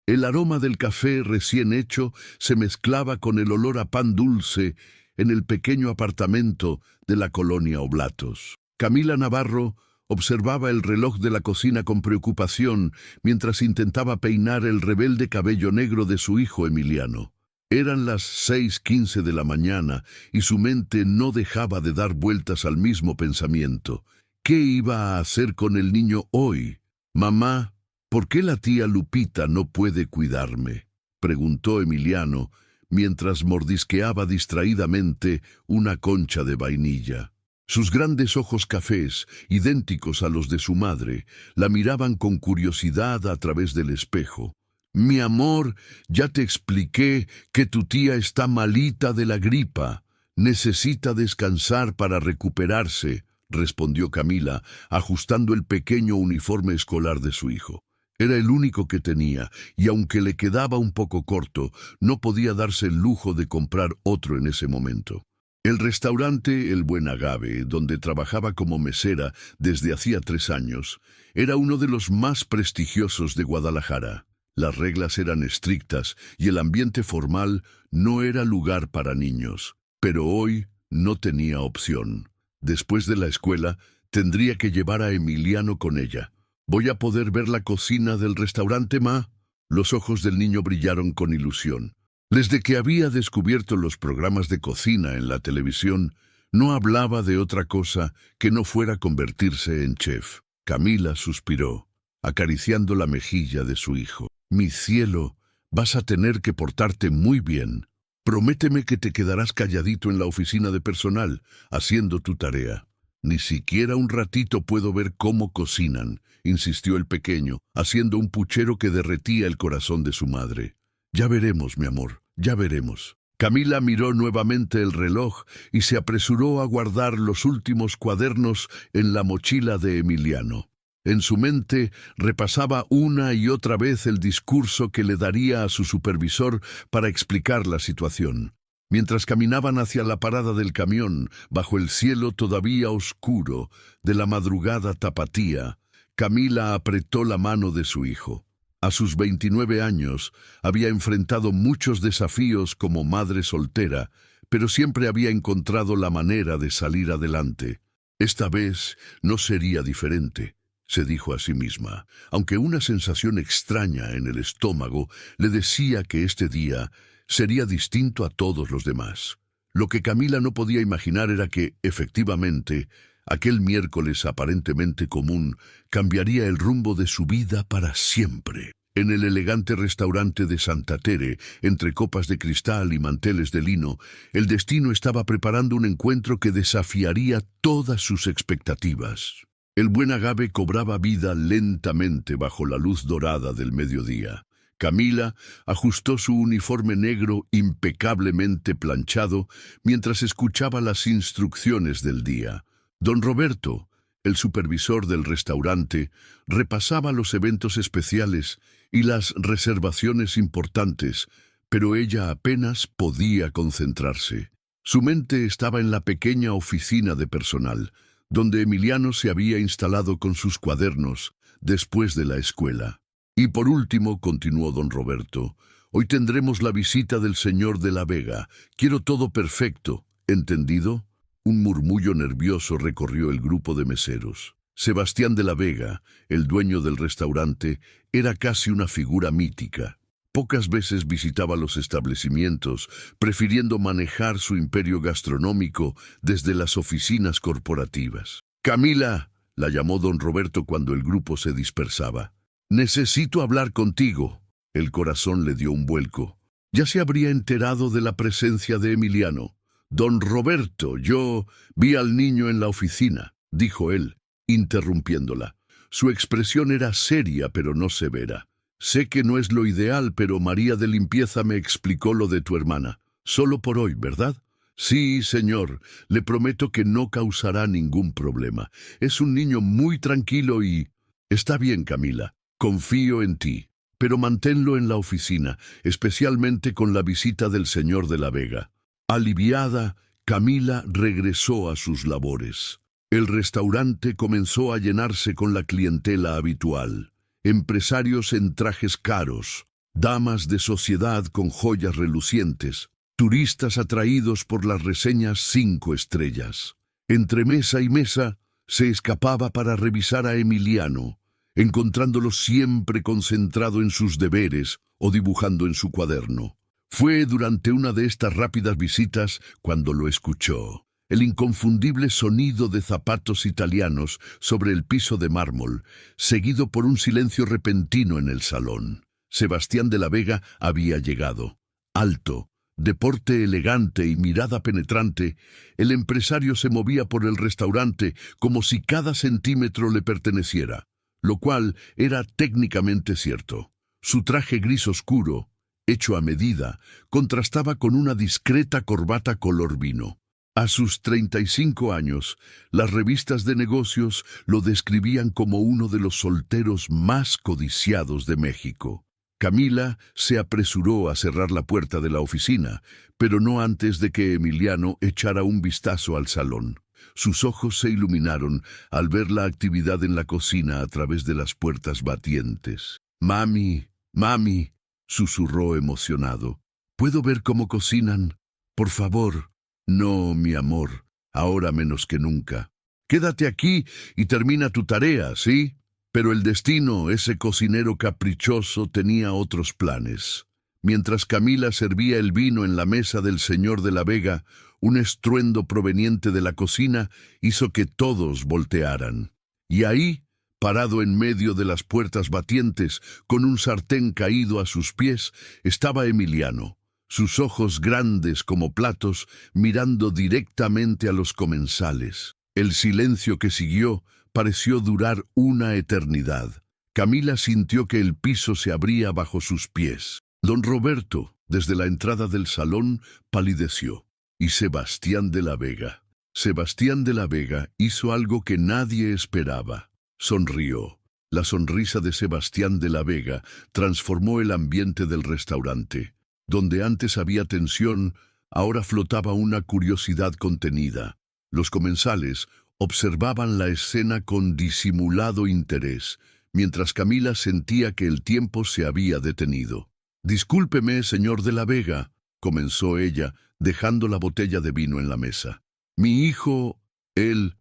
El aroma del café recién hecho se mezclaba con el olor a pan dulce en el pequeño apartamento de la colonia Oblatos. Camila Navarro observaba el reloj de la cocina con preocupación mientras intentaba peinar el rebelde cabello negro de su hijo Emiliano. Eran las 6:15 de la mañana y su mente no dejaba de dar vueltas al mismo pensamiento. ¿Qué iba a hacer con el niño hoy? «Mamá, ¿por qué la tía Lupita no puede cuidarme?», preguntó Emiliano mientras mordisqueaba distraídamente una concha de vainilla. Sus grandes ojos cafés, idénticos a los de su madre, la miraban con curiosidad a través del espejo. «Mi amor, ya te expliqué que tu tía está malita de la gripa. Necesita descansar para recuperarse», respondió Camila, ajustando el pequeño uniforme escolar de su hijo. Era el único que tenía, y aunque le quedaba un poco corto, no podía darse el lujo de comprar otro en ese momento. El restaurante El Buen Agave, donde trabajaba como mesera desde hacía 3 años, era uno de los más prestigiosos de Guadalajara. Las reglas eran estrictas y el ambiente formal no era lugar para niños. Pero hoy no tenía opción. Después de la escuela, tendría que llevar a Emiliano con ella. «¿Voy a poder ver la cocina del restaurante, ma?». Los ojos del niño brillaron con ilusión. Desde que había descubierto los programas de cocina en la televisión, no hablaba de otra cosa que no fuera convertirse en chef. Camila suspiró, acariciando la mejilla de su hijo. «Mi cielo, vas a tener que portarte muy bien. Prométeme que te quedarás calladito en la oficina de personal, haciendo tu tarea». «Ni siquiera un ratito puedo ver cómo cocinan», insistió el pequeño, haciendo un puchero que derretía el corazón de su madre. «Ya veremos, mi amor, ya veremos». Camila miró nuevamente el reloj y se apresuró a guardar los últimos cuadernos en la mochila de Emiliano. En su mente repasaba una y otra vez el discurso que le daría a su supervisor para explicar la situación. Mientras caminaban hacia la parada del camión, bajo el cielo todavía oscuro de la madrugada tapatía, Camila apretó la mano de su hijo. A sus 29 años había enfrentado muchos desafíos como madre soltera, pero siempre había encontrado la manera de salir adelante. Esta vez no sería diferente, se dijo a sí misma, aunque una sensación extraña en el estómago le decía que este día sería distinto a todos los demás. Lo que Camila no podía imaginar era que, efectivamente, aquel miércoles aparentemente común cambiaría el rumbo de su vida para siempre. En el elegante restaurante de Santa Tere, entre copas de cristal y manteles de lino, el destino estaba preparando un encuentro que desafiaría todas sus expectativas. El Buen Agave cobraba vida lentamente bajo la luz dorada del mediodía. Camila ajustó su uniforme negro impecablemente planchado mientras escuchaba las instrucciones del día. Don Roberto, el supervisor del restaurante, repasaba los eventos especiales y las reservaciones importantes, pero ella apenas podía concentrarse. Su mente estaba en la pequeña oficina de personal, donde Emiliano se había instalado con sus cuadernos después de la escuela. «Y por último», continuó don Roberto, «hoy tendremos la visita del señor de la Vega. Quiero todo perfecto, ¿entendido?». Un murmullo nervioso recorrió el grupo de meseros. Sebastián de la Vega, el dueño del restaurante, era casi una figura mítica. Pocas veces visitaba los establecimientos, prefiriendo manejar su imperio gastronómico desde las oficinas corporativas. «Camila», la llamó don Roberto cuando el grupo se dispersaba. «Necesito hablar contigo». El corazón le dio un vuelco. Ya se habría enterado de la presencia de Emiliano. «Don Roberto, yo vi al niño en la oficina», dijo él, interrumpiéndola. Su expresión era seria pero no severa. «Sé que no es lo ideal, pero María de Limpieza me explicó lo de tu hermana. Solo por hoy, ¿verdad?». «Sí, señor. Le prometo que no causará ningún problema. Es un niño muy tranquilo y...». «Está bien, Camila. Confío en ti. Pero manténlo en la oficina, especialmente con la visita del señor de la Vega». Aliviada, Camila regresó a sus labores. El restaurante comenzó a llenarse con la clientela habitual. Empresarios en trajes caros, damas de sociedad con joyas relucientes, turistas atraídos por las reseñas 5 estrellas. Entre mesa y mesa se escapaba para revisar a Emiliano, encontrándolo siempre concentrado en sus deberes o dibujando en su cuaderno. Fue durante una de estas rápidas visitas cuando lo escuchó. El inconfundible sonido de zapatos italianos sobre el piso de mármol, seguido por un silencio repentino en el salón. Sebastián de la Vega había llegado. Alto, de porte elegante y mirada penetrante, el empresario se movía por el restaurante como si cada centímetro le perteneciera, lo cual era técnicamente cierto. Su traje gris oscuro, hecho a medida, contrastaba con una discreta corbata color vino. A sus 35 años, las revistas de negocios lo describían como uno de los solteros más codiciados de México. Camila se apresuró a cerrar la puerta de la oficina, pero no antes de que Emiliano echara un vistazo al salón. Sus ojos se iluminaron al ver la actividad en la cocina a través de las puertas batientes. «Mami, mami», susurró emocionado. «¿Puedo ver cómo cocinan? Por favor». «No, mi amor, ahora menos que nunca. Quédate aquí y termina tu tarea, ¿sí?» Pero el destino, ese cocinero caprichoso, tenía otros planes. Mientras Camila servía el vino en la mesa del señor de la Vega, un estruendo proveniente de la cocina hizo que todos voltearan. Y ahí, parado en medio de las puertas batientes, con un sartén caído a sus pies, estaba Emiliano, sus ojos grandes como platos, mirando directamente a los comensales. El silencio que siguió pareció durar una eternidad. Camila sintió que el piso se abría bajo sus pies. Don Roberto, desde la entrada del salón, palideció. Y Sebastián de la Vega. Sebastián de la Vega hizo algo que nadie esperaba. Sonrió. La sonrisa de Sebastián de la Vega transformó el ambiente del restaurante. Donde antes había tensión, ahora flotaba una curiosidad contenida. Los comensales observaban la escena con disimulado interés, mientras Camila sentía que el tiempo se había detenido. «Discúlpeme, señor de la Vega», comenzó ella, dejando la botella de vino en la mesa. «Mi hijo, él...»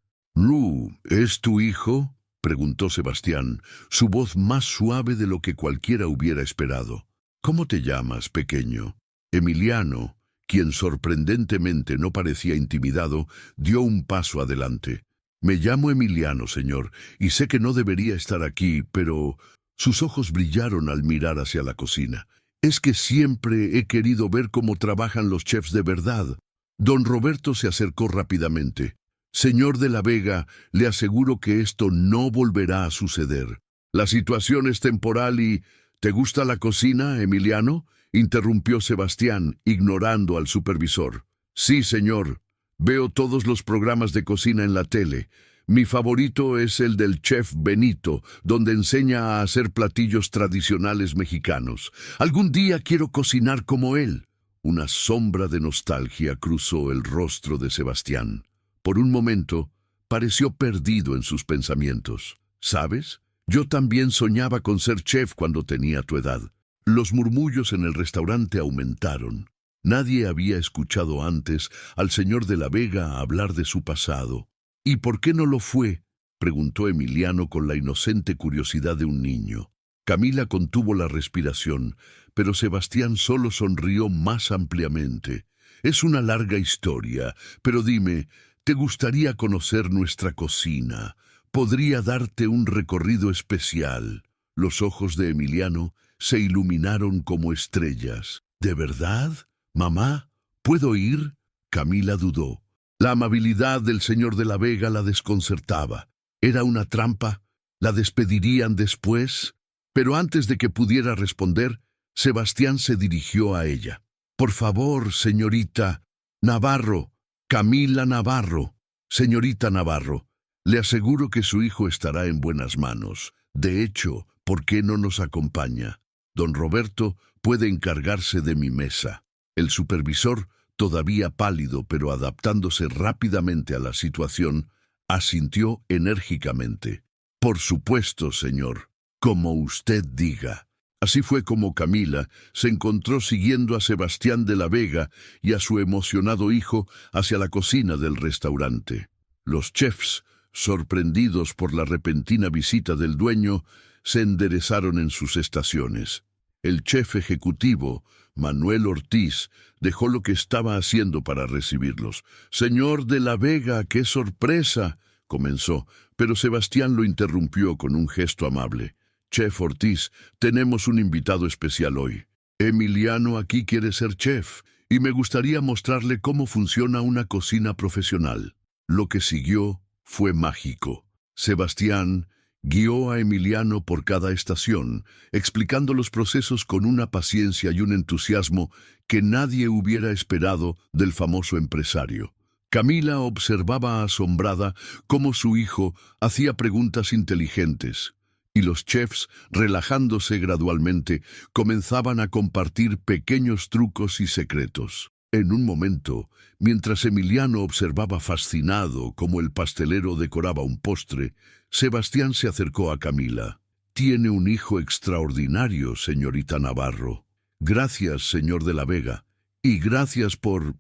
«¿Es tu hijo?», preguntó Sebastián, su voz más suave de lo que cualquiera hubiera esperado. «¿Cómo te llamas, pequeño?» Emiliano, quien sorprendentemente no parecía intimidado, dio un paso adelante. «Me llamo Emiliano, señor, y sé que no debería estar aquí, pero...» Sus ojos brillaron al mirar hacia la cocina. «Es que siempre he querido ver cómo trabajan los chefs de verdad». Don Roberto se acercó rápidamente. «Señor de la Vega, le aseguro que esto no volverá a suceder. La situación es temporal y... ¿Te gusta la cocina, Emiliano?», interrumpió Sebastián, ignorando al supervisor. «Sí, señor. Veo todos los programas de cocina en la tele. Mi favorito es el del chef Benito, donde enseña a hacer platillos tradicionales mexicanos. Algún día quiero cocinar como él». Una sombra de nostalgia cruzó el rostro de Sebastián. Por un momento, pareció perdido en sus pensamientos. «¿Sabes? Yo también soñaba con ser chef cuando tenía tu edad». Los murmullos en el restaurante aumentaron. Nadie había escuchado antes al señor de la Vega hablar de su pasado. «¿Y por qué no lo fue?», preguntó Emiliano con la inocente curiosidad de un niño. Camila contuvo la respiración, pero Sebastián solo sonrió más ampliamente. «Es una larga historia, pero dime, ¿te gustaría conocer nuestra cocina? Podría darte un recorrido especial». Los ojos de Emiliano se iluminaron como estrellas. «¿De verdad, mamá? ¿Puedo ir?». Camila dudó. La amabilidad del señor de la Vega la desconcertaba. ¿Era una trampa? ¿La despedirían después? Pero antes de que pudiera responder, Sebastián se dirigió a ella. «Por favor, señorita Navarro, Camila Navarro. Señorita Navarro, le aseguro que su hijo estará en buenas manos. De hecho, ¿por qué no nos acompaña? Don Roberto puede encargarse de mi mesa». El supervisor, todavía pálido pero adaptándose rápidamente a la situación, asintió enérgicamente. «Por supuesto, señor. Como usted diga». Así fue como Camila se encontró siguiendo a Sebastián de la Vega y a su emocionado hijo hacia la cocina del restaurante. Los chefs, sorprendidos por la repentina visita del dueño, se enderezaron en sus estaciones. El chef ejecutivo, Manuel Ortiz, dejó lo que estaba haciendo para recibirlos. «Señor de la Vega, qué sorpresa», comenzó, pero Sebastián lo interrumpió con un gesto amable. «Chef Ortiz, tenemos un invitado especial hoy. Emiliano aquí quiere ser chef, y me gustaría mostrarle cómo funciona una cocina profesional». Lo que siguió fue mágico. Sebastián guió a Emiliano por cada estación, explicando los procesos con una paciencia y un entusiasmo que nadie hubiera esperado del famoso empresario. Camila observaba asombrada cómo su hijo hacía preguntas inteligentes, y los chefs, relajándose gradualmente, comenzaban a compartir pequeños trucos y secretos. En un momento, mientras Emiliano observaba fascinado cómo el pastelero decoraba un postre, Sebastián se acercó a Camila. «Tiene un hijo extraordinario, señorita Navarro. Gracias, señor de la Vega. Y gracias por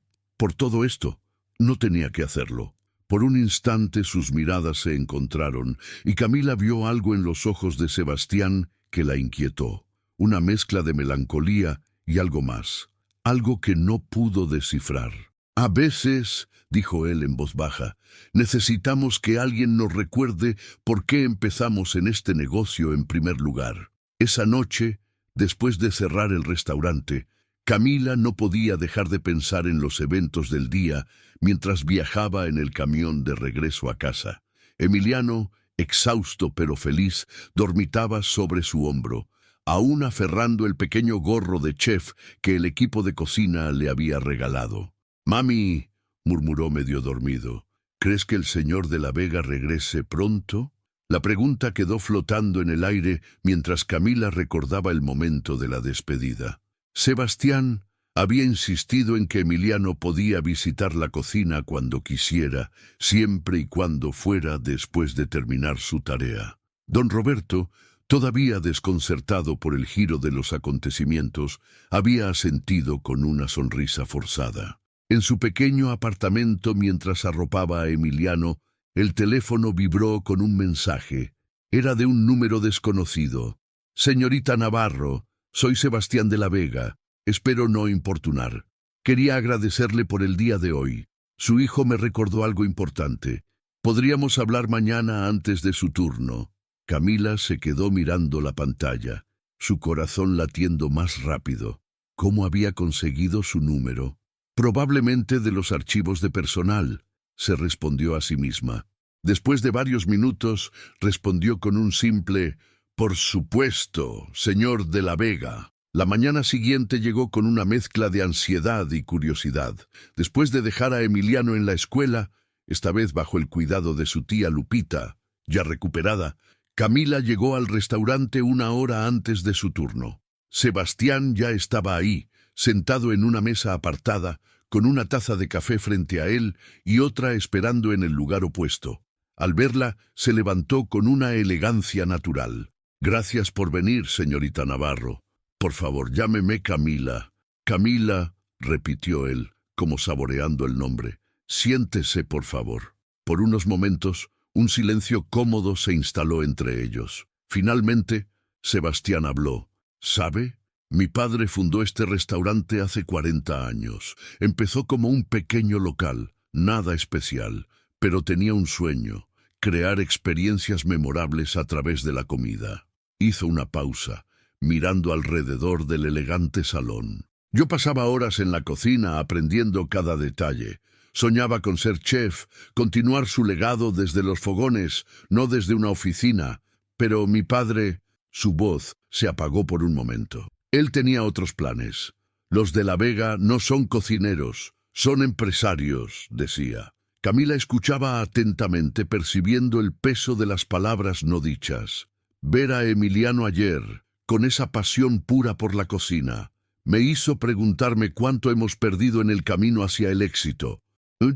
todo esto. No tenía que hacerlo». Por un instante sus miradas se encontraron, y Camila vio algo en los ojos de Sebastián que la inquietó. Una mezcla de melancolía y algo más. Algo que no pudo descifrar. «A veces», dijo él en voz baja, «necesitamos que alguien nos recuerde por qué empezamos en este negocio en primer lugar». Esa noche, después de cerrar el restaurante, Camila no podía dejar de pensar en los eventos del día mientras viajaba en el camión de regreso a casa. Emiliano, exhausto pero feliz, dormitaba sobre su hombro, aún aferrando el pequeño gorro de chef que el equipo de cocina le había regalado. «Mami», murmuró medio dormido, «¿crees que el señor de la Vega regrese pronto?» La pregunta quedó flotando en el aire mientras Camila recordaba el momento de la despedida. Sebastián había insistido en que Emiliano podía visitar la cocina cuando quisiera, siempre y cuando fuera después de terminar su tarea. Don Roberto, todavía desconcertado por el giro de los acontecimientos, había asentido con una sonrisa forzada. En su pequeño apartamento, mientras arropaba a Emiliano, el teléfono vibró con un mensaje. Era de un número desconocido. «Señorita Navarro, soy Sebastián de la Vega. Espero no importunar. Quería agradecerle por el día de hoy. Su hijo me recordó algo importante. Podríamos hablar mañana antes de su turno». Camila se quedó mirando la pantalla, su corazón latiendo más rápido. ¿Cómo había conseguido su número? «Probablemente de los archivos de personal», se respondió a sí misma. Después de varios minutos, respondió con un simple «Por supuesto, señor de la Vega». La mañana siguiente llegó con una mezcla de ansiedad y curiosidad. Después de dejar a Emiliano en la escuela, esta vez bajo el cuidado de su tía Lupita, ya recuperada, Camila llegó al restaurante una hora antes de su turno. Sebastián ya estaba ahí, sentado en una mesa apartada, con una taza de café frente a él y otra esperando en el lugar opuesto. Al verla, se levantó con una elegancia natural. «Gracias por venir, señorita Navarro. Por favor, llámeme Camila». «Camila», repitió él, como saboreando el nombre. «Siéntese, por favor». Por unos momentos, un silencio cómodo se instaló entre ellos. Finalmente, Sebastián habló. «¿Sabe? Mi padre fundó este restaurante hace 40 años. Empezó como un pequeño local, nada especial, pero tenía un sueño: crear experiencias memorables a través de la comida». Hizo una pausa, mirando alrededor del elegante salón. «Yo pasaba horas en la cocina aprendiendo cada detalle. Soñaba con ser chef, continuar su legado desde los fogones, no desde una oficina. Pero mi padre...» Su voz se apagó por un momento. Él tenía otros planes. «Los de la Vega no son cocineros, son empresarios», decía. Camila escuchaba atentamente, percibiendo el peso de las palabras no dichas. Ver a Emiliano ayer, con esa pasión pura por la cocina, me hizo preguntarme cuánto hemos perdido en el camino hacia el éxito.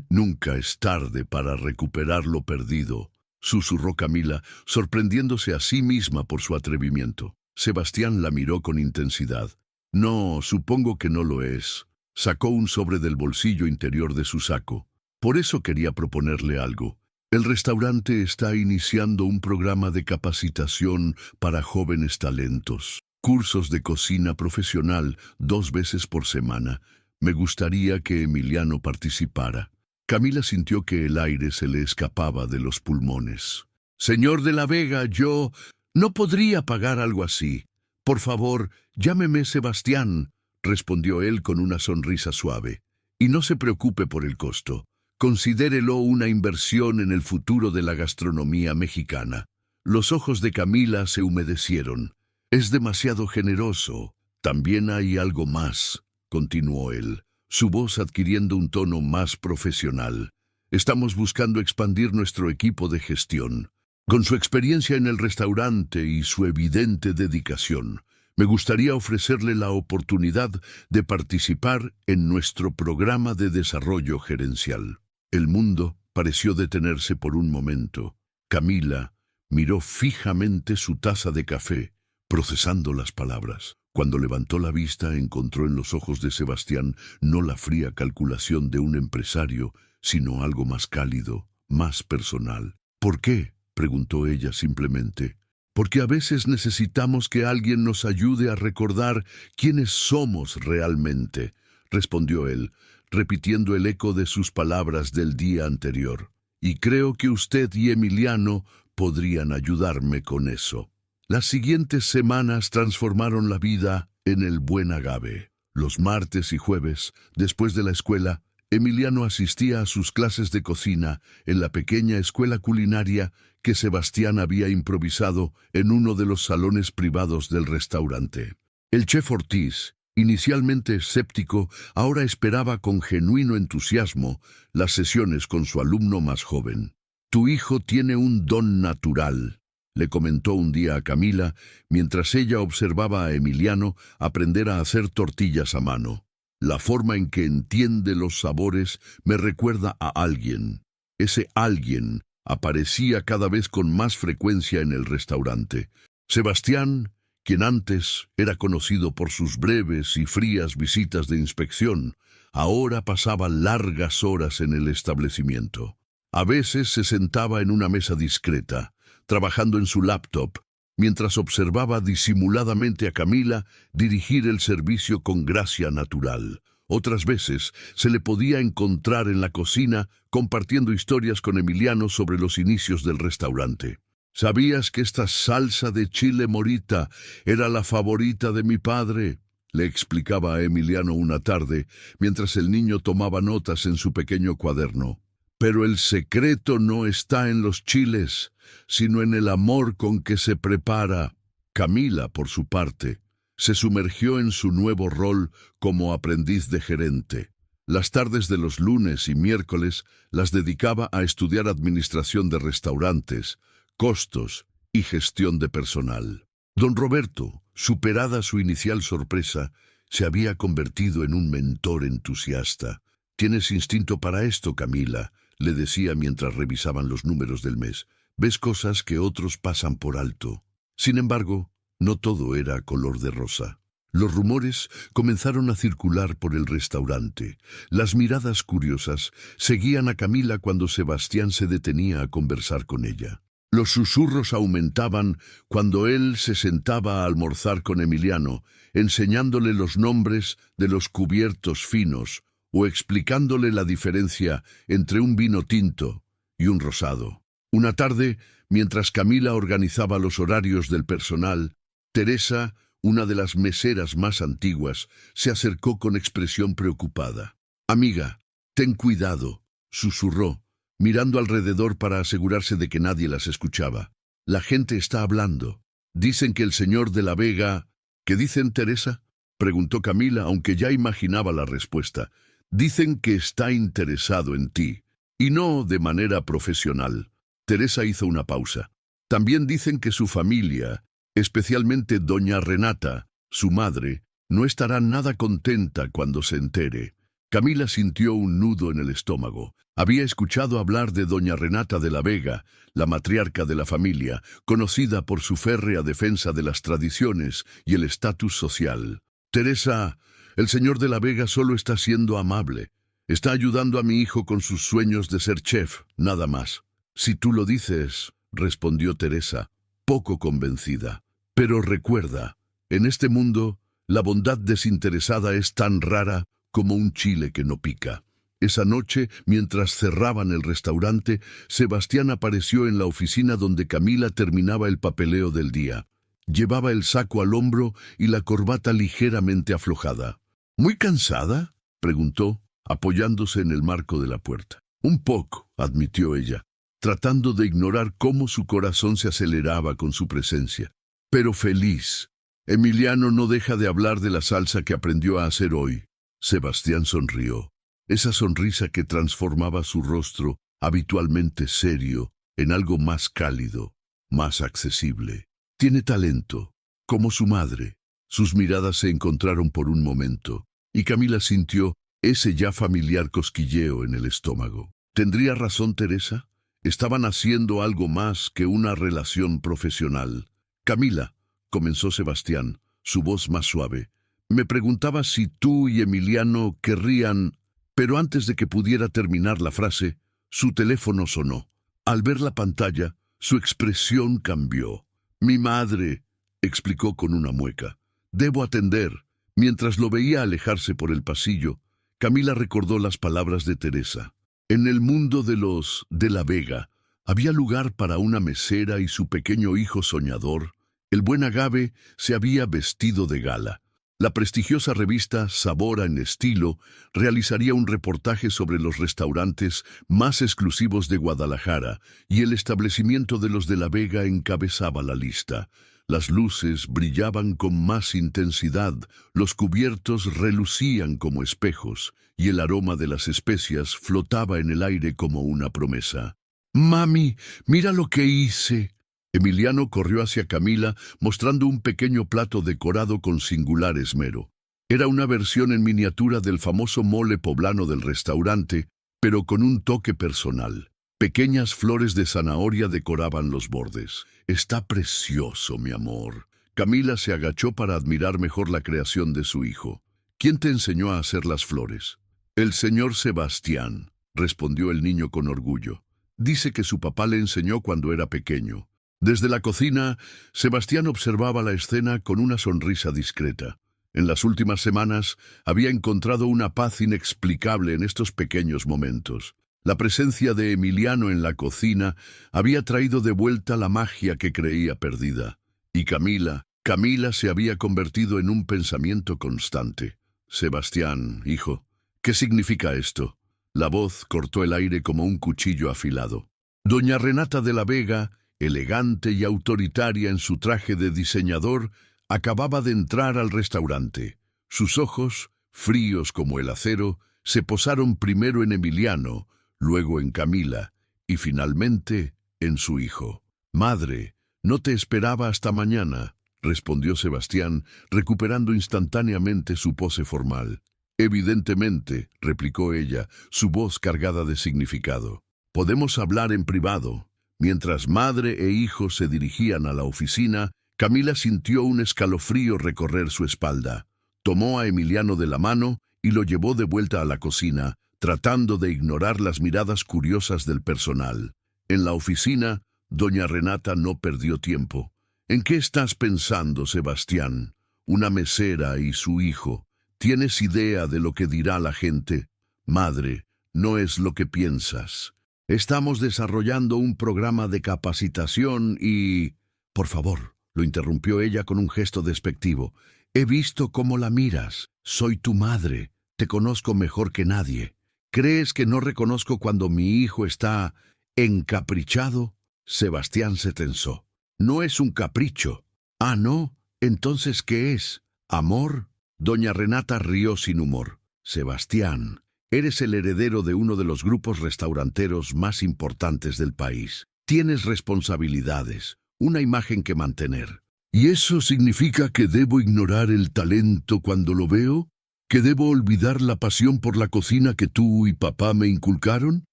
«Nunca es tarde para recuperar lo perdido», susurró Camila, sorprendiéndose a sí misma por su atrevimiento. Sebastián la miró con intensidad. No, supongo que no lo es. Sacó un sobre del bolsillo interior de su saco. Por eso quería proponerle algo. El restaurante está iniciando un programa de capacitación para jóvenes talentos. Cursos de cocina profesional 2 veces por semana. Me gustaría que Emiliano participara. Camila sintió que el aire se le escapaba de los pulmones. Señor de la Vega, yo no podría pagar algo así. Por favor, llámeme Sebastián, respondió él con una sonrisa suave. Y no se preocupe por el costo. Considérelo una inversión en el futuro de la gastronomía mexicana. Los ojos de Camila se humedecieron. Es demasiado generoso. También hay algo más, continuó él, su voz adquiriendo un tono más profesional. Estamos buscando expandir nuestro equipo de gestión. Con su experiencia en el restaurante y su evidente dedicación, me gustaría ofrecerle la oportunidad de participar en nuestro programa de desarrollo gerencial. El mundo pareció detenerse por un momento. Camila miró fijamente su taza de café, procesando las palabras. Cuando levantó la vista, encontró en los ojos de Sebastián no la fría calculación de un empresario, sino algo más cálido, más personal. ¿Por qué?, preguntó ella simplemente. Porque a veces necesitamos que alguien nos ayude a recordar quiénes somos realmente, respondió él, repitiendo el eco de sus palabras del día anterior. Y creo que usted y Emiliano podrían ayudarme con eso. Las siguientes semanas transformaron la vida en el Buen Agave. Los martes y jueves, después de la escuela, Emiliano asistía a sus clases de cocina en la pequeña escuela culinaria que Sebastián había improvisado en uno de los salones privados del restaurante. El chef Ortiz, inicialmente escéptico, ahora esperaba con genuino entusiasmo las sesiones con su alumno más joven. «Tu hijo tiene un don natural», le comentó un día a Camila, mientras ella observaba a Emiliano aprender a hacer tortillas a mano. «La forma en que entiende los sabores me recuerda a alguien». Ese alguien aparecía cada vez con más frecuencia en el restaurante. Sebastián, quien antes era conocido por sus breves y frías visitas de inspección, ahora pasaba largas horas en el establecimiento. A veces se sentaba en una mesa discreta, trabajando en su laptop, mientras observaba disimuladamente a Camila dirigir el servicio con gracia natural. Otras veces se le podía encontrar en la cocina compartiendo historias con Emiliano sobre los inicios del restaurante. «¿Sabías que esta salsa de chile morita era la favorita de mi padre?», le explicaba a Emiliano una tarde, mientras el niño tomaba notas en su pequeño cuaderno. «Pero el secreto no está en los chiles, sino en el amor con que se prepara». Camila, por su parte, se sumergió en su nuevo rol como aprendiz de gerente. Las tardes de los lunes y miércoles las dedicaba a estudiar administración de restaurantes, costos y gestión de personal. Don Roberto, superada su inicial sorpresa, se había convertido en un mentor entusiasta. «Tienes instinto para esto, Camila», le decía mientras revisaban los números del mes. «Ves cosas que otros pasan por alto». Sin embargo, no todo era color de rosa. Los rumores comenzaron a circular por el restaurante. Las miradas curiosas seguían a Camila cuando Sebastián se detenía a conversar con ella. Los susurros aumentaban cuando él se sentaba a almorzar con Emiliano, enseñándole los nombres de los cubiertos finos o explicándole la diferencia entre un vino tinto y un rosado. Una tarde, mientras Camila organizaba los horarios del personal, Teresa, una de las meseras más antiguas, se acercó con expresión preocupada. «Amiga, ten cuidado», susurró, mirando alrededor para asegurarse de que nadie las escuchaba. «La gente está hablando. Dicen que el señor de la Vega...» «¿Qué dicen, Teresa?», preguntó Camila, aunque ya imaginaba la respuesta. «Dicen que está interesado en ti, y no de manera profesional». Teresa hizo una pausa. «También dicen que su familia, especialmente doña Renata, su madre, no estará nada contenta cuando se entere. Camila sintió un nudo en el estómago. Había escuchado hablar de doña Renata de la Vega, la matriarca de la familia, conocida por su férrea defensa de las tradiciones y el estatus social. Teresa, el señor de la Vega solo está siendo amable. Está ayudando a mi hijo con sus sueños de ser chef, nada más. Si tú lo dices, respondió Teresa, poco convencida. Pero recuerda, en este mundo, la bondad desinteresada es tan rara como un chile que no pica. Esa noche, mientras cerraban el restaurante, Sebastián apareció en la oficina donde Camila terminaba el papeleo del día. Llevaba el saco al hombro y la corbata ligeramente aflojada. ¿Muy cansada?, preguntó, apoyándose en el marco de la puerta. Un poco, admitió ella, tratando de ignorar cómo su corazón se aceleraba con su presencia. Pero feliz. Emiliano no deja de hablar de la salsa que aprendió a hacer hoy. Sebastián sonrió. Esa sonrisa que transformaba su rostro, habitualmente serio, en algo más cálido, más accesible. Tiene talento, como su madre. Sus miradas se encontraron por un momento, y Camila sintió ese ya familiar cosquilleo en el estómago. ¿Tendría razón Teresa? Estaban haciendo algo más que una relación profesional. Camila, comenzó Sebastián, su voz más suave, me preguntaba si tú y Emiliano querrían... Pero antes de que pudiera terminar la frase, su teléfono sonó. Al ver la pantalla, su expresión cambió. Mi madre, explicó con una mueca. Debo atender. Mientras lo veía alejarse por el pasillo, Camila recordó las palabras de Teresa. En el mundo de la Vega, había lugar para una mesera y su pequeño hijo soñador. El buen Agave se había vestido de gala. La prestigiosa revista Sabora en Estilo realizaría un reportaje sobre los restaurantes más exclusivos de Guadalajara y el establecimiento de los de la Vega encabezaba la lista. Las luces brillaban con más intensidad, los cubiertos relucían como espejos y el aroma de las especias flotaba en el aire como una promesa. «Mami, mira lo que hice». Emiliano corrió hacia Camila, mostrando un pequeño plato decorado con singular esmero. Era una versión en miniatura del famoso mole poblano del restaurante, pero con un toque personal. Pequeñas flores de zanahoria decoraban los bordes. «Está precioso, mi amor». Camila se agachó para admirar mejor la creación de su hijo. «¿Quién te enseñó a hacer las flores?» «El señor Sebastián», respondió el niño con orgullo. «Dice que su papá le enseñó cuando era pequeño». Desde la cocina, Sebastián observaba la escena con una sonrisa discreta. En las últimas semanas había encontrado una paz inexplicable en estos pequeños momentos. La presencia de Emiliano en la cocina había traído de vuelta la magia que creía perdida. Y Camila se había convertido en un pensamiento constante. «Sebastián, hijo, ¿qué significa esto?» La voz cortó el aire como un cuchillo afilado. Doña Renata de la Vega, elegante y autoritaria en su traje de diseñador, acababa de entrar al restaurante. Sus ojos, fríos como el acero, se posaron primero en Emiliano, luego en Camila, y finalmente en su hijo. «Madre, no te esperaba hasta mañana», respondió Sebastián, recuperando instantáneamente su pose formal. «Evidentemente», replicó ella, su voz cargada de significado. «Podemos hablar en privado». Mientras madre e hijo se dirigían a la oficina, Camila sintió un escalofrío recorrer su espalda. Tomó a Emiliano de la mano y lo llevó de vuelta a la cocina, tratando de ignorar las miradas curiosas del personal. En la oficina, doña Renata no perdió tiempo. «¿En qué estás pensando, Sebastián? Una mesera y su hijo. ¿Tienes idea de lo que dirá la gente?» «Madre, no es lo que piensas. Estamos desarrollando un programa de capacitación y...» «Por favor», lo interrumpió ella con un gesto despectivo. «He visto cómo la miras. Soy tu madre. Te conozco mejor que nadie. ¿Crees que no reconozco cuando mi hijo está encaprichado?» Sebastián se tensó. «No es un capricho». «Ah, ¿no? Entonces, ¿qué es? ¿Amor?» Doña Renata rió sin humor. «Sebastián, eres el heredero de uno de los grupos restauranteros más importantes del país. Tienes responsabilidades, una imagen que mantener. ¿Y eso significa que debo ignorar el talento cuando lo veo?» ¿Que debo olvidar la pasión por la cocina que tú y papá me inculcaron?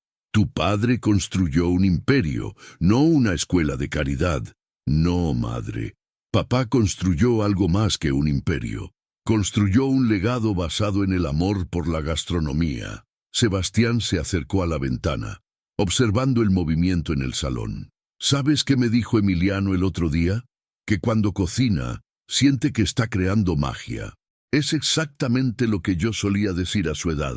Tu padre construyó un imperio, no una escuela de caridad. No, madre. Papá construyó algo más que un imperio. Construyó un legado basado en el amor por la gastronomía. Sebastián se acercó a la ventana, observando el movimiento en el salón. ¿Sabes qué me dijo Emiliano el otro día? Que cuando cocina, siente que está creando magia. Es exactamente lo que yo solía decir a su edad.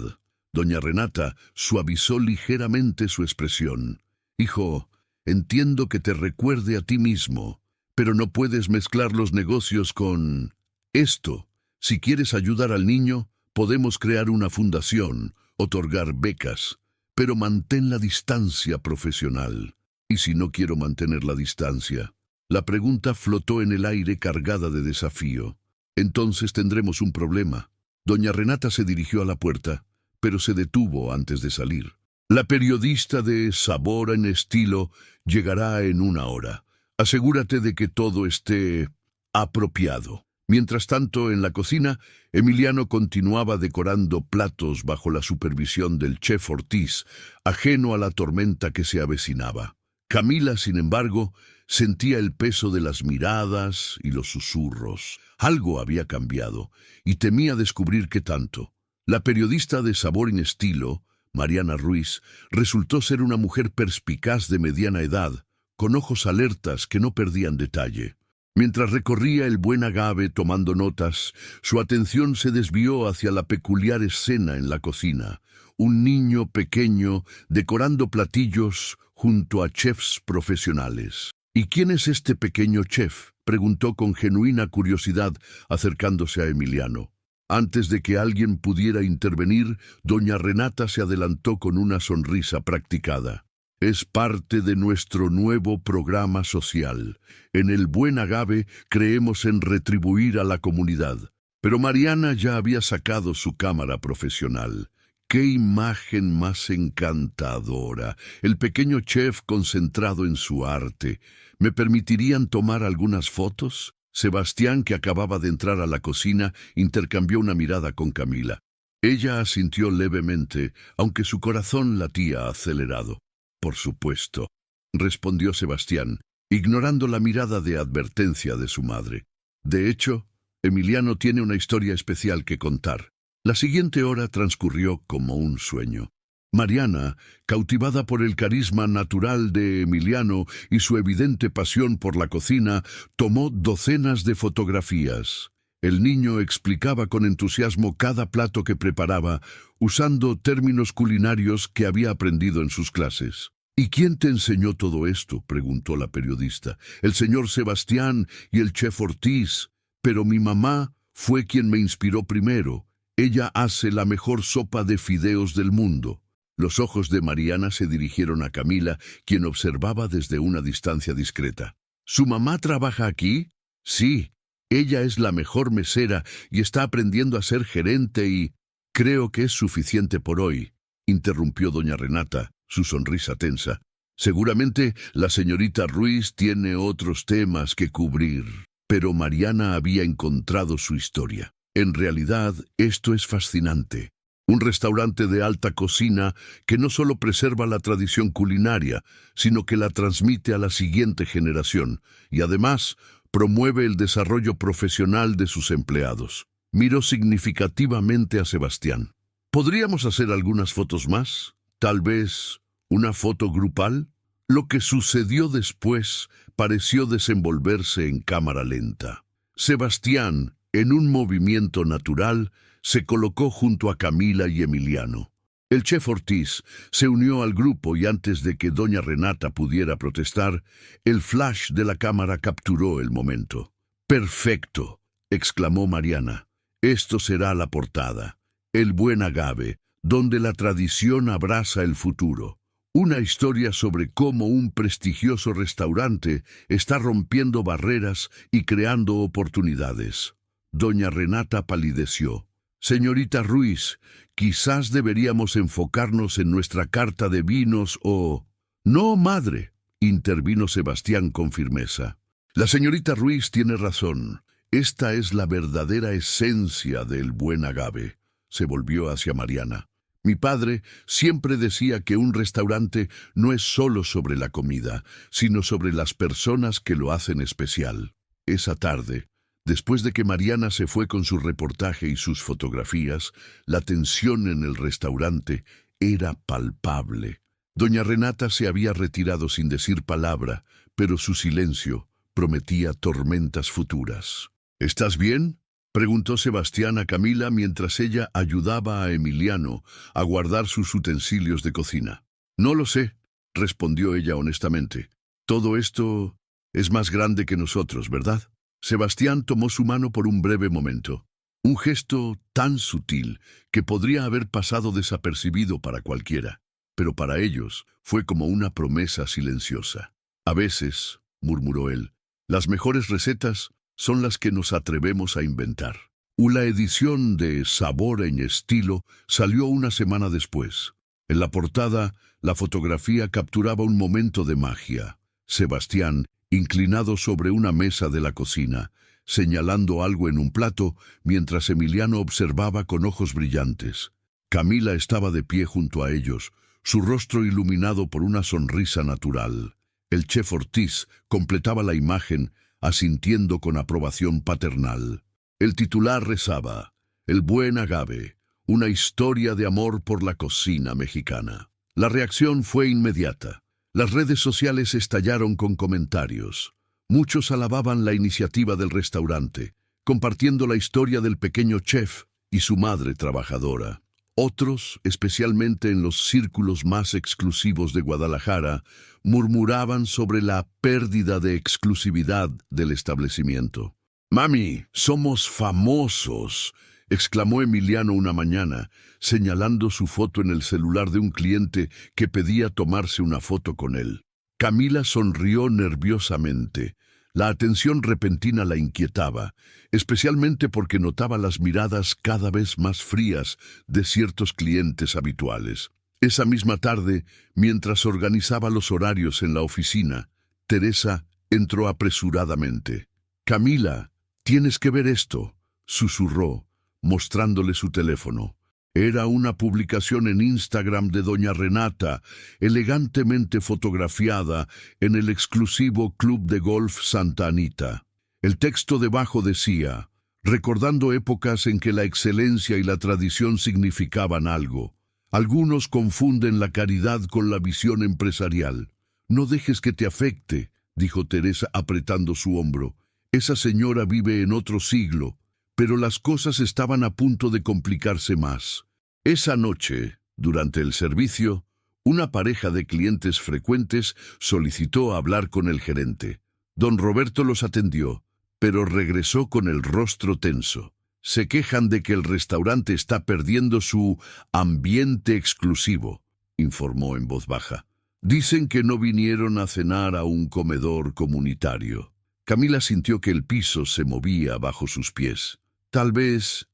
Doña Renata suavizó ligeramente su expresión. Hijo, entiendo que te recuerde a ti mismo, pero no puedes mezclar los negocios con esto. Si quieres ayudar al niño, podemos crear una fundación, otorgar becas, pero mantén la distancia profesional. ¿Y si no quiero mantener la distancia? La pregunta flotó en el aire cargada de desafío. Entonces tendremos un problema. Doña Renata se dirigió a la puerta, pero se detuvo antes de salir. La periodista de Sabor en Estilo llegará en 1 hora. Asegúrate de que todo esté apropiado. Mientras tanto, en la cocina, Emiliano continuaba decorando platos bajo la supervisión del chef Ortiz, ajeno a la tormenta que se avecinaba. Camila, sin embargo, sentía el peso de las miradas y los susurros. Algo había cambiado, y temía descubrir qué tanto. La periodista de Sabor en Estilo, Mariana Ruiz, resultó ser una mujer perspicaz de mediana edad, con ojos alertas que no perdían detalle. Mientras recorría el buen agave tomando notas, su atención se desvió hacia la peculiar escena en la cocina. Un niño pequeño decorando platillos junto a chefs profesionales. ¿Y quién es este pequeño chef?, preguntó con genuina curiosidad, acercándose a Emiliano. Antes de que alguien pudiera intervenir, doña Renata se adelantó con una sonrisa practicada. Es parte de nuestro nuevo programa social. En el Buen Agave creemos en retribuir a la comunidad. Pero Mariana ya había sacado su cámara profesional. ¡Qué imagen más encantadora! El pequeño chef concentrado en su arte. ¿Me permitirían tomar algunas fotos? Sebastián, que acababa de entrar a la cocina, intercambió una mirada con Camila. Ella asintió levemente, aunque su corazón latía acelerado. Por supuesto, respondió Sebastián, ignorando la mirada de advertencia de su madre. De hecho, Emiliano tiene una historia especial que contar. La siguiente hora transcurrió como un sueño. Mariana, cautivada por el carisma natural de Emiliano y su evidente pasión por la cocina, tomó docenas de fotografías. El niño explicaba con entusiasmo cada plato que preparaba, usando términos culinarios que había aprendido en sus clases. ¿Y quién te enseñó todo esto?, preguntó la periodista. El señor Sebastián y el chef Ortiz. Pero mi mamá fue quien me inspiró primero. Ella hace la mejor sopa de fideos del mundo. Los ojos de Mariana se dirigieron a Camila, quien observaba desde una distancia discreta. ¿Su mamá trabaja aquí? Sí. Ella es la mejor mesera y está aprendiendo a ser gerente y... Creo que es suficiente por hoy, interrumpió doña Renata, su sonrisa tensa. Seguramente la señorita Ruiz tiene otros temas que cubrir. Pero Mariana había encontrado su historia. En realidad, esto es fascinante. Un restaurante de alta cocina que no solo preserva la tradición culinaria, sino que la transmite a la siguiente generación y además promueve el desarrollo profesional de sus empleados. Miró significativamente a Sebastián. ¿Podríamos hacer algunas fotos más? ¿Tal vez una foto grupal? Lo que sucedió después pareció desenvolverse en cámara lenta. Sebastián, en un movimiento natural, se colocó junto a Camila y Emiliano. El chef Ortiz se unió al grupo y antes de que doña Renata pudiera protestar, el flash de la cámara capturó el momento. «¡Perfecto!», exclamó Mariana. «Esto será la portada. El Buen Agave, donde la tradición abraza el futuro. Una historia sobre cómo un prestigioso restaurante está rompiendo barreras y creando oportunidades». Doña Renata palideció. «Señorita Ruiz, quizás deberíamos enfocarnos en nuestra carta de vinos o...» «No, madre», intervino Sebastián con firmeza. «La señorita Ruiz tiene razón. Esta es la verdadera esencia del Buen Agave. se volvió hacia Mariana. Mi padre siempre decía que un restaurante no es solo sobre la comida, sino sobre las personas que lo hacen especial. Esa tarde, después de que Mariana se fue con su reportaje y sus fotografías, la tensión en el restaurante era palpable. Doña Renata se había retirado sin decir palabra, pero su silencio prometía tormentas futuras. ¿Estás bien?, preguntó Sebastián a Camila mientras ella ayudaba a Emiliano a guardar sus utensilios de cocina. No lo sé, respondió ella honestamente. Todo esto es más grande que nosotros, ¿verdad? Sebastián tomó su mano por un breve momento. Un gesto tan sutil que podría haber pasado desapercibido para cualquiera, pero para ellos fue como una promesa silenciosa. A veces, murmuró él, las mejores recetas son las que nos atrevemos a inventar. La edición de Sabor en Estilo salió una semana después. En la portada, la fotografía capturaba un momento de magia. Sebastián, inclinado sobre una mesa de la cocina, señalando algo en un plato, mientras Emiliano observaba con ojos brillantes. Camila estaba de pie junto a ellos, su rostro iluminado por una sonrisa natural. El chef Ortiz completaba la imagen, asintiendo con aprobación paternal. El titular rezaba: El buen agave, una historia de amor por la cocina mexicana. La reacción fue inmediata. Las redes sociales estallaron con comentarios. Muchos alababan la iniciativa del restaurante, compartiendo la historia del pequeño chef y su madre trabajadora. Otros, especialmente en los círculos más exclusivos de Guadalajara, murmuraban sobre la pérdida de exclusividad del establecimiento. «Mami, somos famosos», exclamó Emiliano una mañana, señalando su foto en el celular de un cliente que pedía tomarse una foto con él. Camila sonrió nerviosamente. La atención repentina la inquietaba, especialmente porque notaba las miradas cada vez más frías de ciertos clientes habituales. Esa misma tarde, mientras organizaba los horarios en la oficina, Teresa entró apresuradamente. «Camila, tienes que ver esto», susurró, mostrándole su teléfono. Era una publicación en Instagram de doña Renata, elegantemente fotografiada en el exclusivo Club de Golf Santa Anita. El texto debajo decía: recordando épocas en que la excelencia y la tradición significaban algo. Algunos confunden la caridad con la visión empresarial. No dejes que te afecte, dijo Teresa apretando su hombro. Esa señora vive en otro siglo. Pero las cosas estaban a punto de complicarse más. Esa noche, durante el servicio, una pareja de clientes frecuentes solicitó hablar con el gerente. Don Roberto los atendió, pero regresó con el rostro tenso. Se quejan de que el restaurante está perdiendo su ambiente exclusivo, informó en voz baja. Dicen que no vinieron a cenar a un comedor comunitario. Camila sintió que el piso se movía bajo sus pies. Tal vez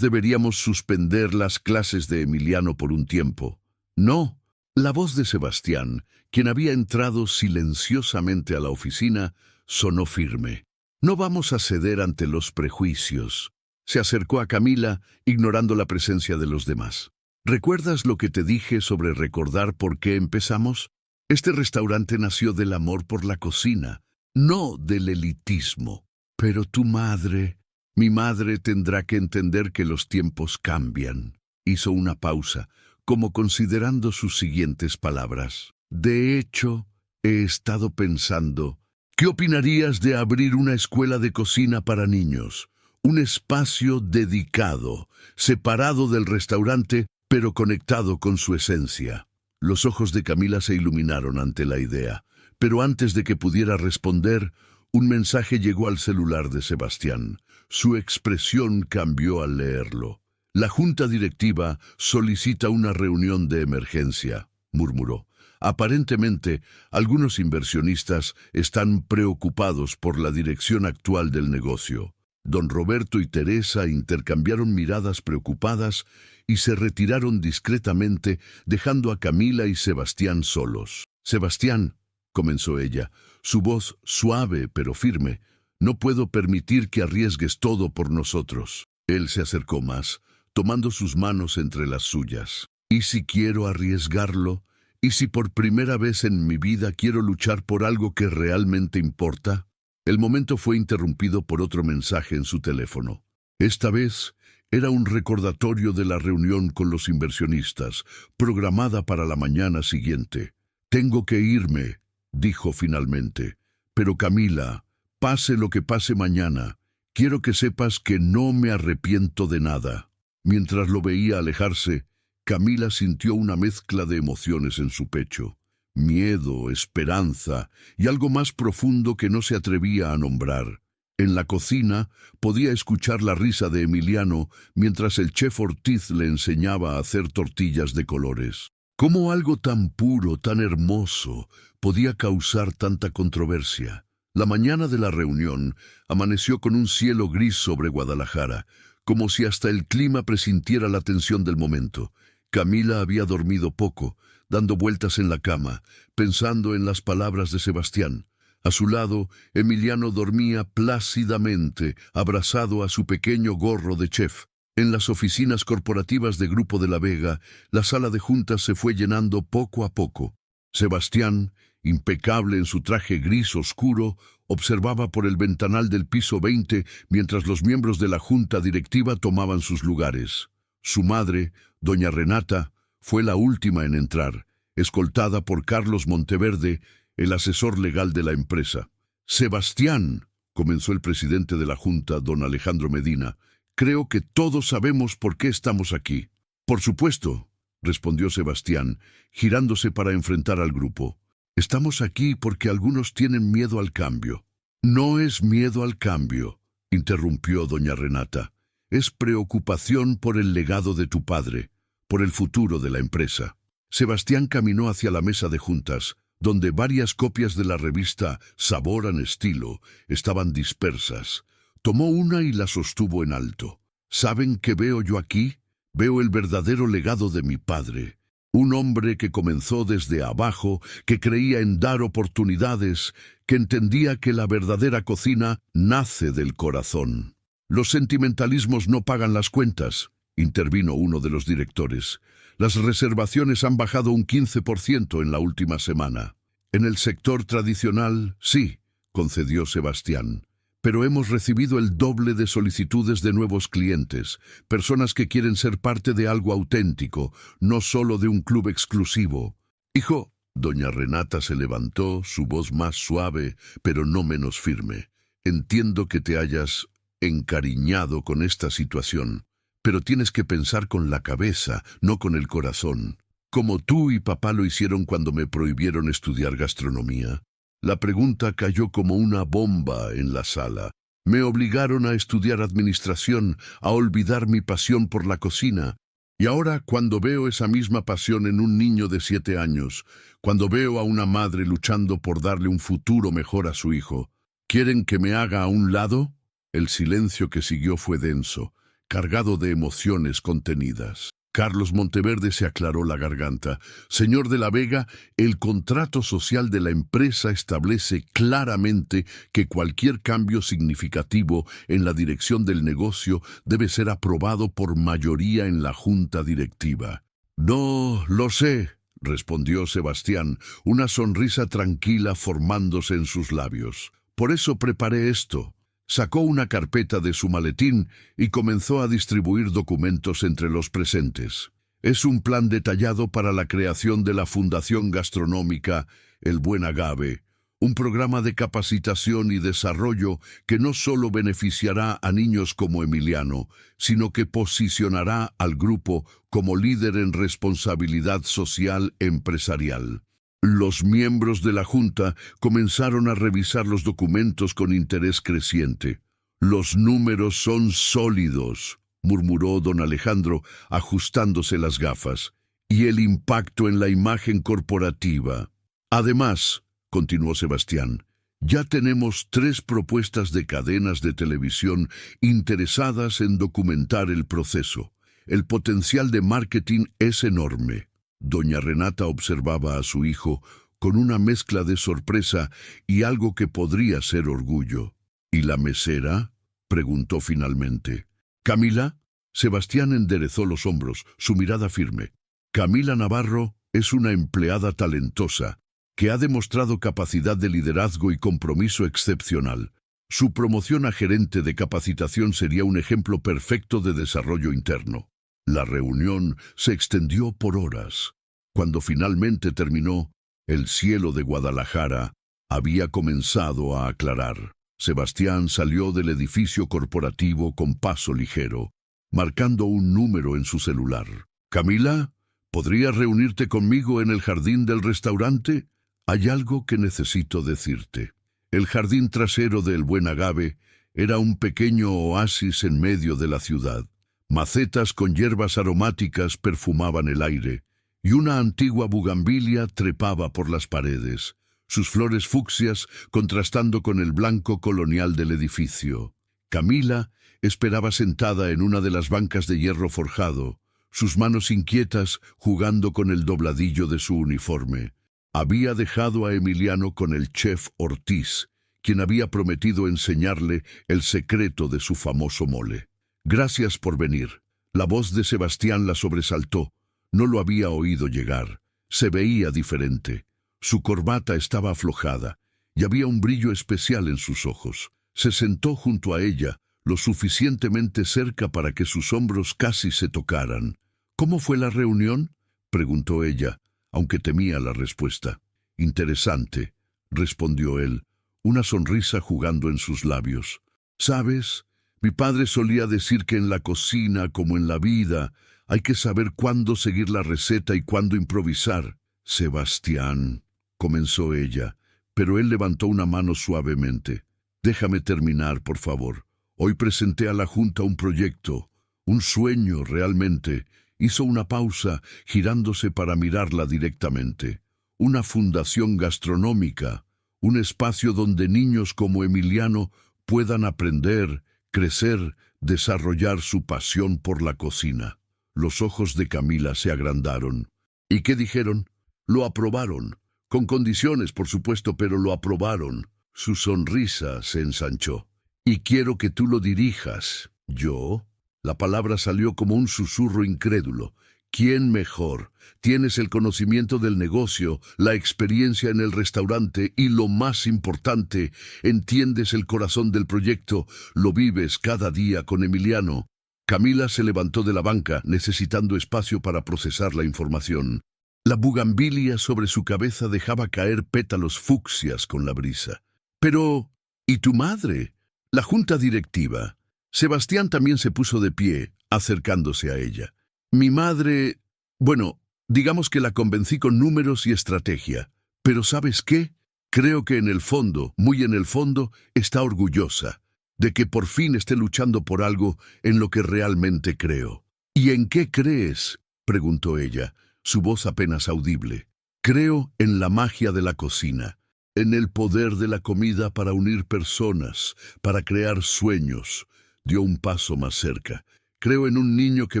deberíamos suspender las clases de Emiliano por un tiempo. No. La voz de Sebastián, quien había entrado silenciosamente a la oficina, sonó firme. No vamos a ceder ante los prejuicios. Se acercó a Camila, ignorando la presencia de los demás. ¿Recuerdas lo que te dije sobre recordar por qué empezamos? Este restaurante nació del amor por la cocina, no del elitismo. Pero tu madre... Mi madre tendrá que entender que los tiempos cambian. Hizo una pausa, como considerando sus siguientes palabras. De hecho, he estado pensando, ¿qué opinarías de abrir una escuela de cocina para niños? Un espacio dedicado, separado del restaurante, pero conectado con su esencia. Los ojos de Camila se iluminaron ante la idea, pero antes de que pudiera responder, un mensaje llegó al celular de Sebastián. Su expresión cambió al leerlo. La junta directiva solicita una reunión de emergencia, murmuró. Aparentemente, algunos inversionistas están preocupados por la dirección actual del negocio. Don Roberto y Teresa intercambiaron miradas preocupadas y se retiraron discretamente, dejando a Camila y Sebastián solos. «Sebastián», comenzó ella, su voz suave pero firme, «no puedo permitir que arriesgues todo por nosotros». Él se acercó más, tomando sus manos entre las suyas. ¿Y si quiero arriesgarlo? ¿Y si por primera vez en mi vida quiero luchar por algo que realmente importa? El momento fue interrumpido por otro mensaje en su teléfono. Esta vez era un recordatorio de la reunión con los inversionistas, programada para la mañana siguiente. «Tengo que irme», dijo finalmente. «Pero Camila, pase lo que pase mañana, quiero que sepas que no me arrepiento de nada». Mientras lo veía alejarse, Camila sintió una mezcla de emociones en su pecho. Miedo, esperanza y algo más profundo que no se atrevía a nombrar. En la cocina podía escuchar la risa de Emiliano mientras el chef Ortiz le enseñaba a hacer tortillas de colores. ¿Cómo algo tan puro, tan hermoso, podía causar tanta controversia? La mañana de la reunión amaneció con un cielo gris sobre Guadalajara, como si hasta el clima presintiera la tensión del momento. Camila había dormido poco, dando vueltas en la cama, pensando en las palabras de Sebastián. A su lado, Emiliano dormía plácidamente, abrazado a su pequeño gorro de chef. En las oficinas corporativas de Grupo de la Vega, la sala de juntas se fue llenando poco a poco. Sebastián, impecable en su traje gris oscuro, observaba por el ventanal del piso 20 mientras los miembros de la junta directiva tomaban sus lugares. Su madre, doña Renata, fue la última en entrar, escoltada por Carlos Monteverde, el asesor legal de la empresa. «Sebastián», comenzó el presidente de la junta, don Alejandro Medina, «creo que todos sabemos por qué estamos aquí». «Por supuesto», respondió Sebastián, girándose para enfrentar al grupo. «Estamos aquí porque algunos tienen miedo al cambio». «No es miedo al cambio», interrumpió doña Renata. «Es preocupación por el legado de tu padre, por el futuro de la empresa». Sebastián caminó hacia la mesa de juntas, donde varias copias de la revista Sabor en Estilo estaban dispersas. Tomó una y la sostuvo en alto. «¿Saben qué veo yo aquí? Veo el verdadero legado de mi padre. Un hombre que comenzó desde abajo, que creía en dar oportunidades, que entendía que la verdadera cocina nace del corazón». «Los sentimentalismos no pagan las cuentas», intervino uno de los directores. «Las reservaciones han bajado un 15% en la última semana». «En el sector tradicional, sí», concedió Sebastián. «Pero hemos recibido el doble de solicitudes de nuevos clientes, personas que quieren ser parte de algo auténtico, no solo de un club exclusivo». «Hijo», doña Renata se levantó, su voz más suave, pero no menos firme. «Entiendo que te hayas encariñado con esta situación, pero tienes que pensar con la cabeza, no con el corazón, como tú y papá lo hicieron cuando me prohibieron estudiar gastronomía». La pregunta cayó como una bomba en la sala. Me obligaron a estudiar administración, a olvidar mi pasión por la cocina. Y ahora, cuando veo esa misma pasión en un niño de 7 años, cuando veo a una madre luchando por darle un futuro mejor a su hijo, ¿quieren que me haga a un lado? El silencio que siguió fue denso, cargado de emociones contenidas. Carlos Monteverde se aclaró la garganta. «Señor de la Vega, el contrato social de la empresa establece claramente que cualquier cambio significativo en la dirección del negocio debe ser aprobado por mayoría en la junta directiva». «No, lo sé», respondió Sebastián, una sonrisa tranquila formándose en sus labios. «Por eso preparé esto». Sacó una carpeta de su maletín y comenzó a distribuir documentos entre los presentes. «Es un plan detallado para la creación de la Fundación Gastronómica El Buen Agave, un programa de capacitación y desarrollo que no solo beneficiará a niños como Emiliano, sino que posicionará al grupo como líder en responsabilidad social empresarial». Los miembros de la junta comenzaron a revisar los documentos con interés creciente. «Los números son sólidos», murmuró don Alejandro, ajustándose las gafas. «Y el impacto en la imagen corporativa». «Además», continuó Sebastián, «ya tenemos 3 propuestas de cadenas de televisión interesadas en documentar el proceso. El potencial de marketing es enorme». Doña Renata observaba a su hijo con una mezcla de sorpresa y algo que podría ser orgullo. «¿Y la mesera?», preguntó finalmente. «Camila, Sebastián enderezó los hombros, su mirada firme. Camila Navarro es una empleada talentosa, que ha demostrado capacidad de liderazgo y compromiso excepcional. Su promoción a gerente de capacitación sería un ejemplo perfecto de desarrollo interno. La reunión se extendió por horas. Cuando finalmente terminó, el cielo de Guadalajara había comenzado a aclarar. Sebastián salió del edificio corporativo con paso ligero, marcando un número en su celular. «Camila, ¿podrías reunirte conmigo en el jardín del restaurante? Hay algo que necesito decirte». El jardín trasero del Buen Agave era un pequeño oasis en medio de la ciudad. Macetas con hierbas aromáticas perfumaban el aire, y una antigua bugambilia trepaba por las paredes, sus flores fucsias contrastando con el blanco colonial del edificio. Camila esperaba sentada en una de las bancas de hierro forjado, sus manos inquietas jugando con el dobladillo de su uniforme. Había dejado a Emiliano con el chef Ortiz, quien había prometido enseñarle el secreto de su famoso mole. «Gracias por venir». La voz de Sebastián la sobresaltó. No lo había oído llegar. Se veía diferente. Su corbata estaba aflojada, y había un brillo especial en sus ojos. Se sentó junto a ella, lo suficientemente cerca para que sus hombros casi se tocaran. «¿Cómo fue la reunión?», preguntó ella, aunque temía la respuesta. «Interesante», respondió él, una sonrisa jugando en sus labios. «¿Sabes? Mi padre solía decir que en la cocina, como en la vida, hay que saber cuándo seguir la receta y cuándo improvisar». «Sebastián», comenzó ella, pero él levantó una mano suavemente. «Déjame terminar, por favor. Hoy presenté a la Junta un proyecto, un sueño realmente». Hizo una pausa, girándose para mirarla directamente. «Una fundación gastronómica, un espacio donde niños como Emiliano puedan aprender, crecer, desarrollar su pasión por la cocina». Los ojos de Camila se agrandaron. «¿Y qué dijeron?». «Lo aprobaron. Con condiciones, por supuesto, pero lo aprobaron». Su sonrisa se ensanchó. «Y quiero que tú lo dirijas». «¿Yo?». La palabra salió como un susurro incrédulo. «¿Quién mejor? Tienes el conocimiento del negocio, la experiencia en el restaurante y, lo más importante, entiendes el corazón del proyecto, lo vives cada día con Emiliano». Camila se levantó de la banca, necesitando espacio para procesar la información. La bugambilia sobre su cabeza dejaba caer pétalos fucsias con la brisa. «Pero, ¿y tu madre? La junta directiva». Sebastián también se puso de pie, acercándose a ella. «Mi madre... Bueno, digamos que la convencí con números y estrategia. Pero ¿sabes qué? Creo que en el fondo, muy en el fondo, está orgullosa de que por fin esté luchando por algo en lo que realmente creo». «¿Y en qué crees?», preguntó ella, su voz apenas audible. «Creo en la magia de la cocina, en el poder de la comida para unir personas, para crear sueños». Dio un paso más cerca. «Creo en un niño que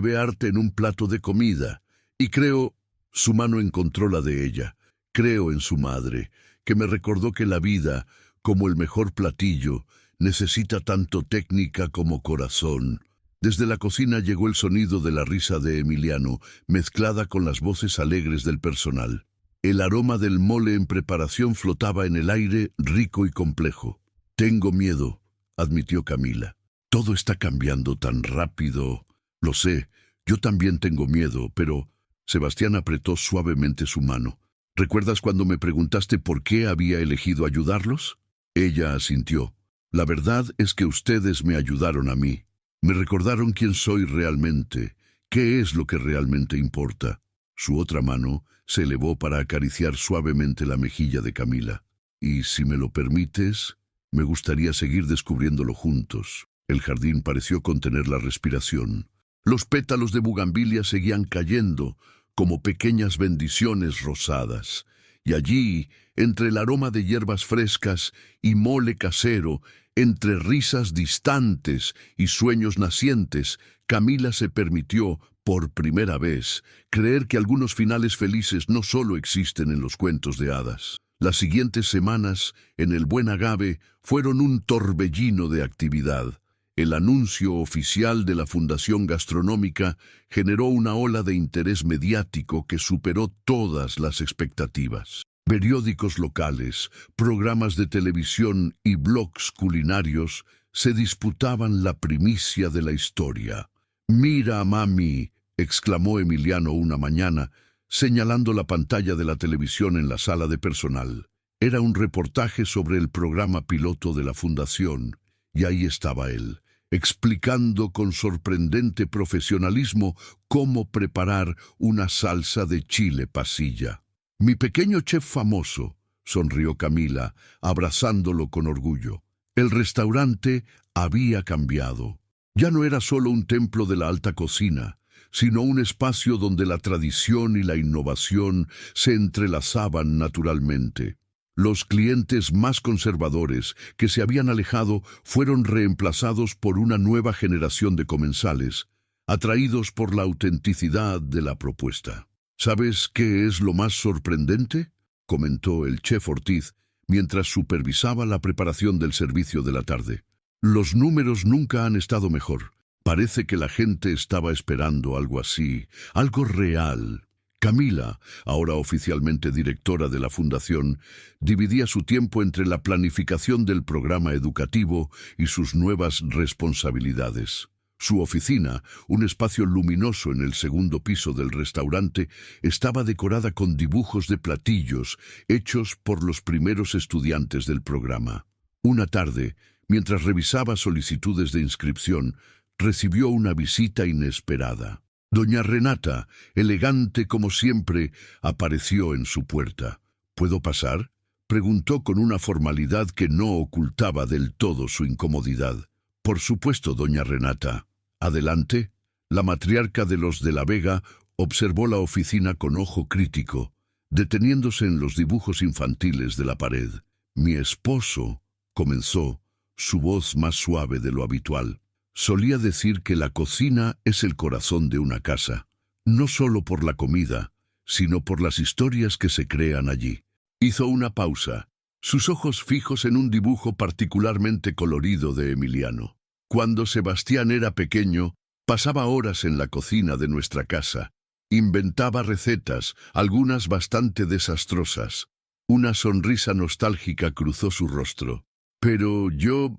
ve arte en un plato de comida. Y creo...». Su mano encontró la de ella. «Creo en su madre, que me recordó que la vida, como el mejor platillo, necesita tanto técnica como corazón». Desde la cocina llegó el sonido de la risa de Emiliano, mezclada con las voces alegres del personal. El aroma del mole en preparación flotaba en el aire, rico y complejo. «Tengo miedo», admitió Camila. «Todo está cambiando tan rápido». «Lo sé, yo también tengo miedo, pero...». Sebastián apretó suavemente su mano. «¿Recuerdas cuando me preguntaste por qué había elegido ayudarlos?». Ella asintió. «La verdad es que ustedes me ayudaron a mí. Me recordaron quién soy realmente, qué es lo que realmente importa». Su otra mano se elevó para acariciar suavemente la mejilla de Camila. «Y si me lo permites, me gustaría seguir descubriéndolo juntos». El jardín pareció contener la respiración. Los pétalos de bugambilia seguían cayendo como pequeñas bendiciones rosadas. Y allí, entre el aroma de hierbas frescas y mole casero, entre risas distantes y sueños nacientes, Camila se permitió, por primera vez, creer que algunos finales felices no solo existen en los cuentos de hadas. Las siguientes semanas, en el Buen Agave, fueron un torbellino de actividad. El anuncio oficial de la Fundación Gastronómica generó una ola de interés mediático que superó todas las expectativas. Periódicos locales, programas de televisión y blogs culinarios se disputaban la primicia de la historia. «Mira, mami», exclamó Emiliano una mañana, señalando la pantalla de la televisión en la sala de personal. Era un reportaje sobre el programa piloto de la Fundación, y ahí estaba él, explicando con sorprendente profesionalismo cómo preparar una salsa de chile pasilla. «Mi pequeño chef famoso», sonrió Camila, abrazándolo con orgullo. El restaurante había cambiado. Ya no era solo un templo de la alta cocina, sino un espacio donde la tradición y la innovación se entrelazaban naturalmente. Los clientes más conservadores que se habían alejado fueron reemplazados por una nueva generación de comensales, atraídos por la autenticidad de la propuesta. «¿Sabes qué es lo más sorprendente?», comentó el chef Ortiz mientras supervisaba la preparación del servicio de la tarde. «Los números nunca han estado mejor. Parece que la gente estaba esperando algo así, algo real». Camila, ahora oficialmente directora de la Fundación, dividía su tiempo entre la planificación del programa educativo y sus nuevas responsabilidades. Su oficina, un espacio luminoso en el segundo piso del restaurante, estaba decorada con dibujos de platillos hechos por los primeros estudiantes del programa. Una tarde, mientras revisaba solicitudes de inscripción, recibió una visita inesperada. Doña Renata, elegante como siempre, apareció en su puerta. «¿Puedo pasar?», preguntó con una formalidad que no ocultaba del todo su incomodidad. «Por supuesto, doña Renata. Adelante». La matriarca de los de la Vega observó la oficina con ojo crítico, deteniéndose en los dibujos infantiles de la pared. «Mi esposo», comenzó, su voz más suave de lo habitual, «solía decir que la cocina es el corazón de una casa, no solo por la comida, sino por las historias que se crean allí». Hizo una pausa, sus ojos fijos en un dibujo particularmente colorido de Emiliano. «Cuando Sebastián era pequeño, pasaba horas en la cocina de nuestra casa. Inventaba recetas, algunas bastante desastrosas». Una sonrisa nostálgica cruzó su rostro. «Pero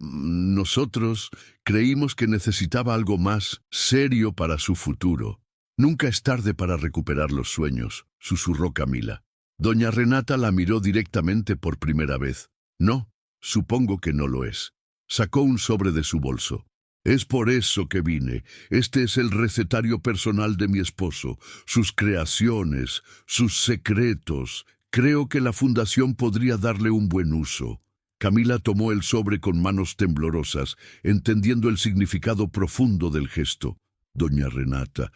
nosotros creímos que necesitaba algo más serio para su futuro». «Nunca es tarde para recuperar los sueños», susurró Camila. Doña Renata la miró directamente por primera vez. «No, supongo que no lo es». Sacó un sobre de su bolso. «Es por eso que vine. Este es el recetario personal de mi esposo, sus creaciones, sus secretos. Creo que la Fundación podría darle un buen uso». Camila tomó el sobre con manos temblorosas, entendiendo el significado profundo del gesto. «Doña Renata,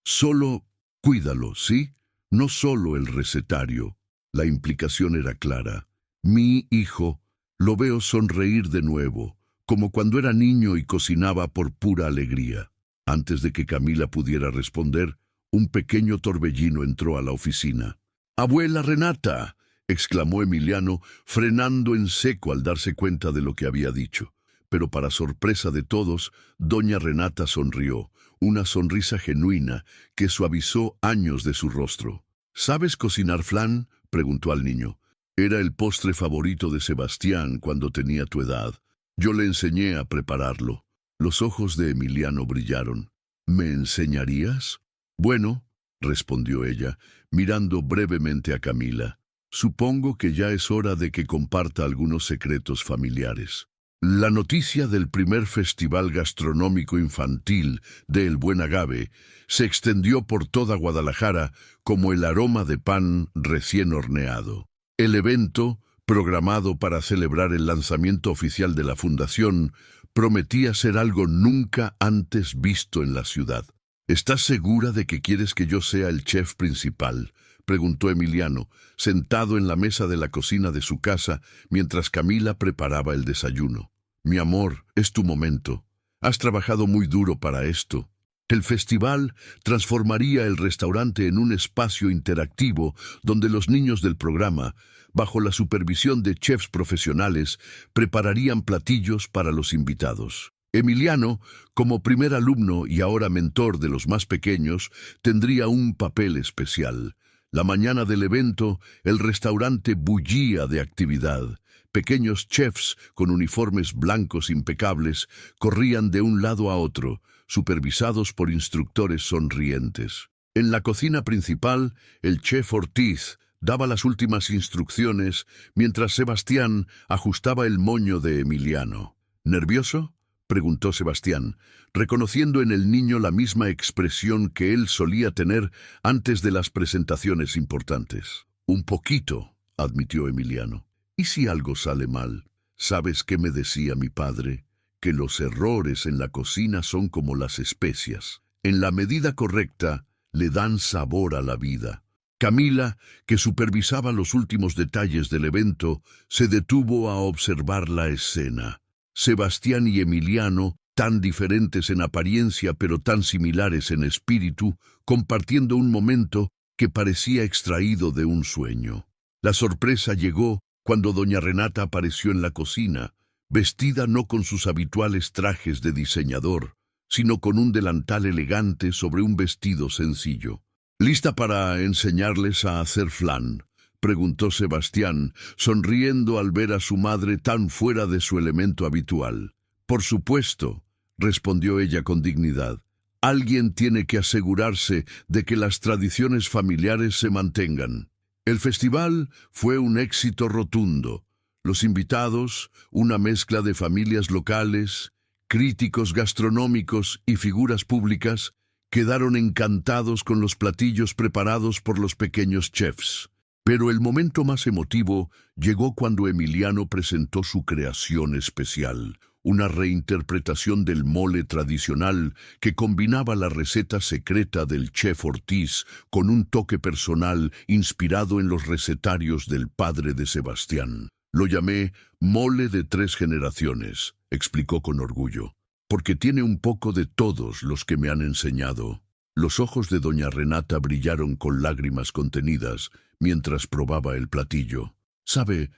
solo cuídalo, ¿sí? No solo el recetario». La implicación era clara. «Mi hijo, lo veo sonreír de nuevo, como cuando era niño y cocinaba por pura alegría». Antes de que Camila pudiera responder, un pequeño torbellino entró a la oficina. «¡Abuela Renata!», exclamó Emiliano, frenando en seco al darse cuenta de lo que había dicho. Pero para sorpresa de todos, doña Renata sonrió, una sonrisa genuina que suavizó años de su rostro. «¿Sabes cocinar flan?», preguntó al niño. «Era el postre favorito de Sebastián cuando tenía tu edad. Yo le enseñé a prepararlo». Los ojos de Emiliano brillaron. «¿Me enseñarías?». «Bueno», respondió ella, mirando brevemente a Camila. «Supongo que ya es hora de que comparta algunos secretos familiares». La noticia del primer festival gastronómico infantil de El Buen Agave se extendió por toda Guadalajara como el aroma de pan recién horneado. El evento, programado para celebrar el lanzamiento oficial de la Fundación, prometía ser algo nunca antes visto en la ciudad. «¿Estás segura de que quieres que yo sea el chef principal?», preguntó Emiliano, sentado en la mesa de la cocina de su casa mientras Camila preparaba el desayuno. «Mi amor, es tu momento. Has trabajado muy duro para esto». El festival transformaría el restaurante en un espacio interactivo donde los niños del programa, bajo la supervisión de chefs profesionales, prepararían platillos para los invitados. Emiliano, como primer alumno y ahora mentor de los más pequeños, tendría un papel especial. La mañana del evento, el restaurante bullía de actividad. Pequeños chefs con uniformes blancos impecables corrían de un lado a otro, supervisados por instructores sonrientes. En la cocina principal, el chef Ortiz daba las últimas instrucciones mientras Sebastián ajustaba el moño de Emiliano. ¿Nervioso?, preguntó Sebastián, reconociendo en el niño la misma expresión que él solía tener antes de las presentaciones importantes. Un poquito, admitió Emiliano. ¿Y si algo sale mal? ¿Sabes qué me decía mi padre? Que los errores en la cocina son como las especias. En la medida correcta, le dan sabor a la vida. Camila, que supervisaba los últimos detalles del evento, se detuvo a observar la escena. Sebastián y Emiliano, tan diferentes en apariencia pero tan similares en espíritu, compartiendo un momento que parecía extraído de un sueño. La sorpresa llegó cuando doña Renata apareció en la cocina, vestida no con sus habituales trajes de diseñador, sino con un delantal elegante sobre un vestido sencillo. ¿Lista para enseñarles a hacer flan?, preguntó Sebastián, sonriendo al ver a su madre tan fuera de su elemento habitual. Por supuesto, respondió ella con dignidad. Alguien tiene que asegurarse de que las tradiciones familiares se mantengan. El festival fue un éxito rotundo. Los invitados, una mezcla de familias locales, críticos gastronómicos y figuras públicas, quedaron encantados con los platillos preparados por los pequeños chefs. Pero el momento más emotivo llegó cuando Emiliano presentó su creación especial, una reinterpretación del mole tradicional que combinaba la receta secreta del chef Ortiz con un toque personal inspirado en los recetarios del padre de Sebastián. Lo llamé mole de 3 generaciones, explicó con orgullo, porque tiene un poco de todos los que me han enseñado. Los ojos de doña Renata brillaron con lágrimas contenidas mientras probaba el platillo. Sabe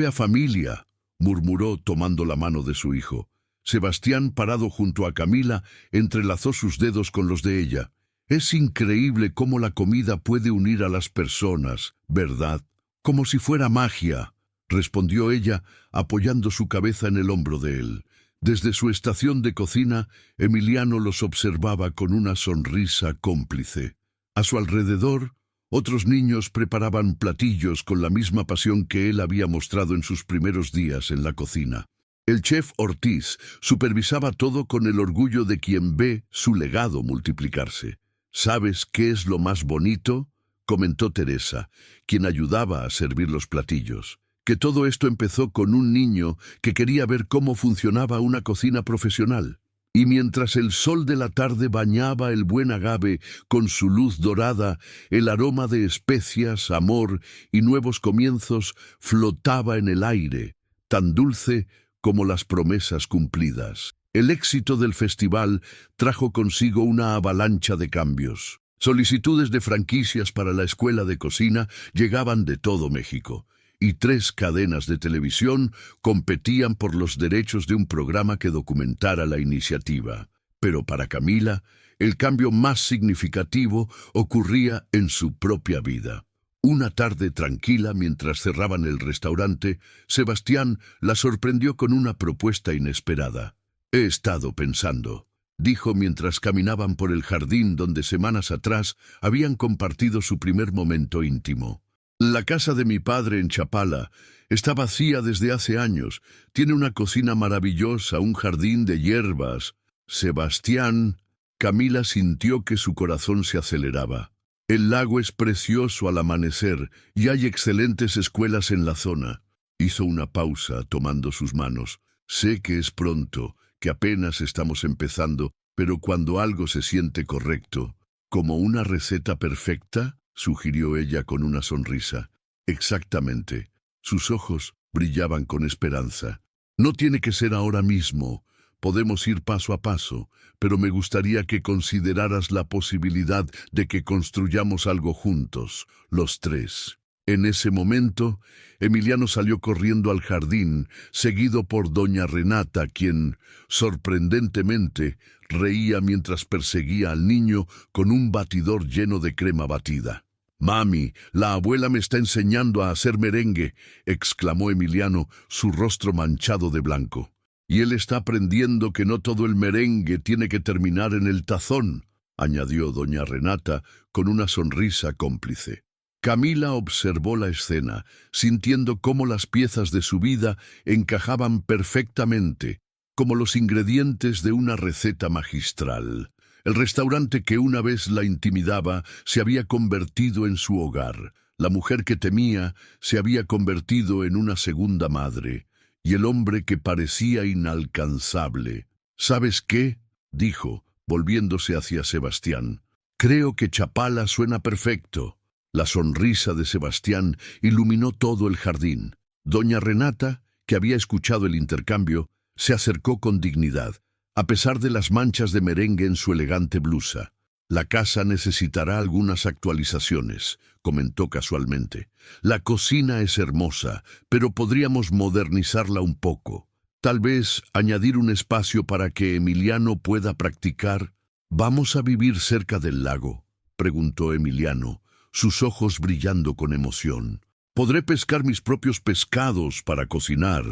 a familia», murmuró tomando la mano de su hijo. Sebastián, parado junto a Camila, entrelazó sus dedos con los de ella. «Es increíble cómo la comida puede unir a las personas, ¿verdad? Como si fuera magia», respondió ella, apoyando su cabeza en el hombro de él. Desde su estación de cocina, Emiliano los observaba con una sonrisa cómplice. A su alrededor, otros niños preparaban platillos con la misma pasión que él había mostrado en sus primeros días en la cocina. El chef Ortiz supervisaba todo con el orgullo de quien ve su legado multiplicarse. «¿Sabes qué es lo más bonito?», comentó Teresa, quien ayudaba a servir los platillos. «Que todo esto empezó con un niño que quería ver cómo funcionaba una cocina profesional. Y mientras el sol de la tarde bañaba el buen agave con su luz dorada, el aroma de especias, amor y nuevos comienzos flotaba en el aire, tan dulce como las promesas cumplidas». El éxito del festival trajo consigo una avalancha de cambios. Solicitudes de franquicias para la escuela de cocina llegaban de todo México, y 3 cadenas de televisión competían por los derechos de un programa que documentara la iniciativa. Pero para Camila, el cambio más significativo ocurría en su propia vida. Una tarde tranquila, mientras cerraban el restaurante, Sebastián la sorprendió con una propuesta inesperada. «He estado pensando», dijo mientras caminaban por el jardín donde semanas atrás habían compartido su primer momento íntimo. «La casa de mi padre en Chapala está vacía desde hace años. Tiene una cocina maravillosa, un jardín de hierbas». «Sebastián», Camila sintió que su corazón se aceleraba. «El lago es precioso al amanecer y hay excelentes escuelas en la zona». Hizo una pausa tomando sus manos. «Sé que es pronto, que apenas estamos empezando, pero cuando algo se siente correcto, como una receta perfecta», sugirió ella con una sonrisa. «Exactamente». Sus ojos brillaban con esperanza. «No tiene que ser ahora mismo. Podemos ir paso a paso, pero me gustaría que consideraras la posibilidad de que construyamos algo juntos, los 3. En ese momento, Emiliano salió corriendo al jardín, seguido por doña Renata, quien, sorprendentemente, reía mientras perseguía al niño con un batidor lleno de crema batida. «Mami, la abuela me está enseñando a hacer merengue», exclamó Emiliano, su rostro manchado de blanco. «Y él está aprendiendo que no todo el merengue tiene que terminar en el tazón», añadió doña Renata con una sonrisa cómplice. Camila observó la escena, sintiendo cómo las piezas de su vida encajaban perfectamente, como los ingredientes de una receta magistral. El restaurante que una vez la intimidaba se había convertido en su hogar. La mujer que temía se había convertido en una segunda madre, y el hombre que parecía inalcanzable. «¿Sabes qué?», dijo, volviéndose hacia Sebastián. «Creo que Chapala suena perfecto». La sonrisa de Sebastián iluminó todo el jardín. Doña Renata, que había escuchado el intercambio, se acercó con dignidad, a pesar de las manchas de merengue en su elegante blusa. «La casa necesitará algunas actualizaciones», comentó casualmente. «La cocina es hermosa, pero podríamos modernizarla un poco. Tal vez añadir un espacio para que Emiliano pueda practicar». «¿Vamos a vivir cerca del lago?», preguntó Emiliano, sus ojos brillando con emoción. «Podré pescar mis propios pescados para cocinar,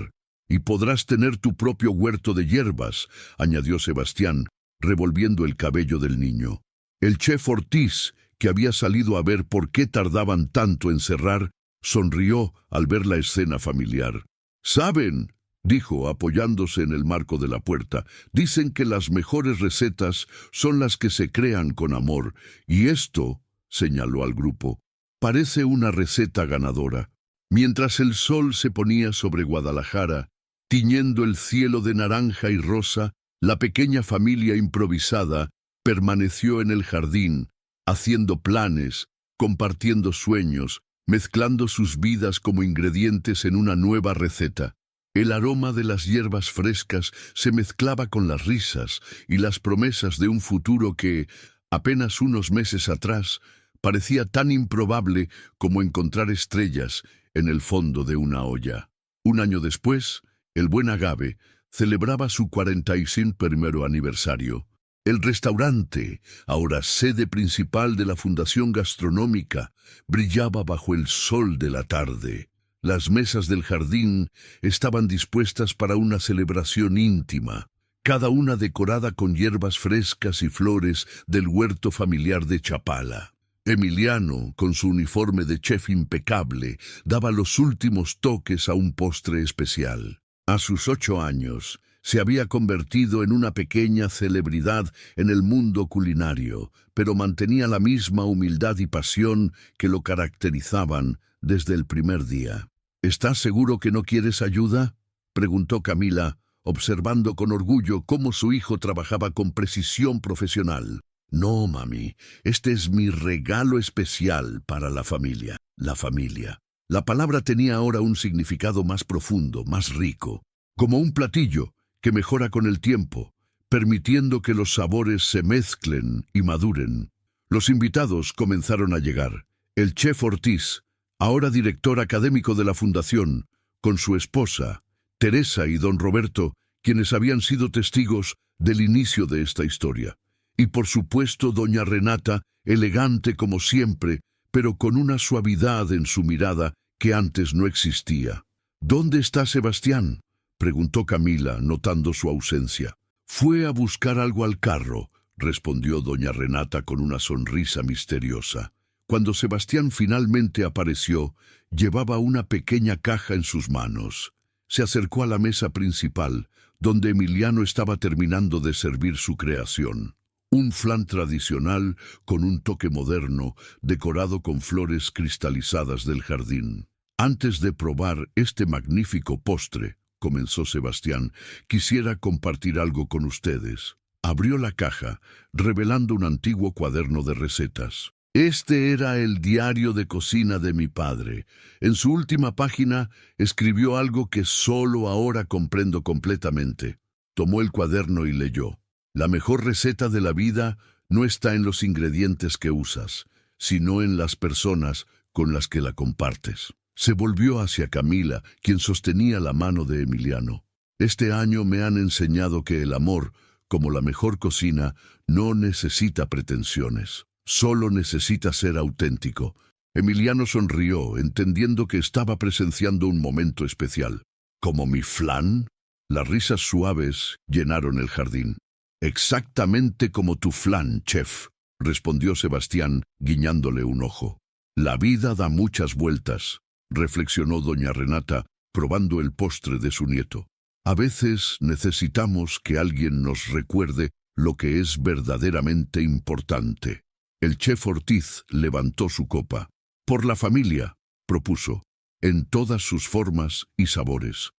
y podrás tener tu propio huerto de hierbas», añadió Sebastián, revolviendo el cabello del niño. El chef Ortiz, que había salido a ver por qué tardaban tanto en cerrar, sonrió al ver la escena familiar. «¿Saben?», dijo, apoyándose en el marco de la puerta, «dicen que las mejores recetas son las que se crean con amor, y esto», señaló al grupo, «parece una receta ganadora». Mientras el sol se ponía sobre Guadalajara, tiñendo el cielo de naranja y rosa, la pequeña familia improvisada permaneció en el jardín, haciendo planes, compartiendo sueños, mezclando sus vidas como ingredientes en una nueva receta. El aroma de las hierbas frescas se mezclaba con las risas y las promesas de un futuro que, apenas unos meses atrás, parecía tan improbable como encontrar estrellas en el fondo de una olla. Un año después, el Buen Agave celebraba su 45º aniversario. El restaurante, ahora sede principal de la Fundación Gastronómica, brillaba bajo el sol de la tarde. Las mesas del jardín estaban dispuestas para una celebración íntima, cada una decorada con hierbas frescas y flores del huerto familiar de Chapala. Emiliano, con su uniforme de chef impecable, daba los últimos toques a un postre especial. A sus 8 años, se había convertido en una pequeña celebridad en el mundo culinario, pero mantenía la misma humildad y pasión que lo caracterizaban desde el primer día. «¿Estás seguro que no quieres ayuda?», preguntó Camila, observando con orgullo cómo su hijo trabajaba con precisión profesional. «No, mami, este es mi regalo especial para la familia». La familia. La palabra tenía ahora un significado más profundo, más rico, como un platillo que mejora con el tiempo, permitiendo que los sabores se mezclen y maduren. Los invitados comenzaron a llegar. El chef Ortiz, ahora director académico de la Fundación, con su esposa, Teresa, y don Roberto, quienes habían sido testigos del inicio de esta historia. Y por supuesto doña Renata, elegante como siempre, pero con una suavidad en su mirada que antes no existía. «¿Dónde está Sebastián?», preguntó Camila, notando su ausencia. «Fue a buscar algo al carro», respondió doña Renata con una sonrisa misteriosa. Cuando Sebastián finalmente apareció, llevaba una pequeña caja en sus manos. Se acercó a la mesa principal, donde Emiliano estaba terminando de servir su creación. Un flan tradicional con un toque moderno, decorado con flores cristalizadas del jardín. «Antes de probar este magnífico postre», comenzó Sebastián, «quisiera compartir algo con ustedes». Abrió la caja, revelando un antiguo cuaderno de recetas. Este era el diario de cocina de mi padre. En su última página escribió algo que solo ahora comprendo completamente. Tomó el cuaderno y leyó: «La mejor receta de la vida no está en los ingredientes que usas, sino en las personas con las que la compartes. Se volvió hacia Camila, quien sostenía la mano de Emiliano. Este año me han enseñado que el amor, como la mejor cocina, no necesita pretensiones. Solo necesita ser auténtico. Emiliano sonrió, entendiendo que estaba presenciando un momento especial. ¿Como mi flan? Las risas suaves llenaron el jardín. Exactamente como tu flan, chef, respondió Sebastián, guiñándole un ojo. La vida da muchas vueltas, reflexionó doña Renata, probando el postre de su nieto. A veces necesitamos que alguien nos recuerde lo que es verdaderamente importante. El chef Ortiz levantó su copa. Por la familia, propuso, en todas sus formas y sabores.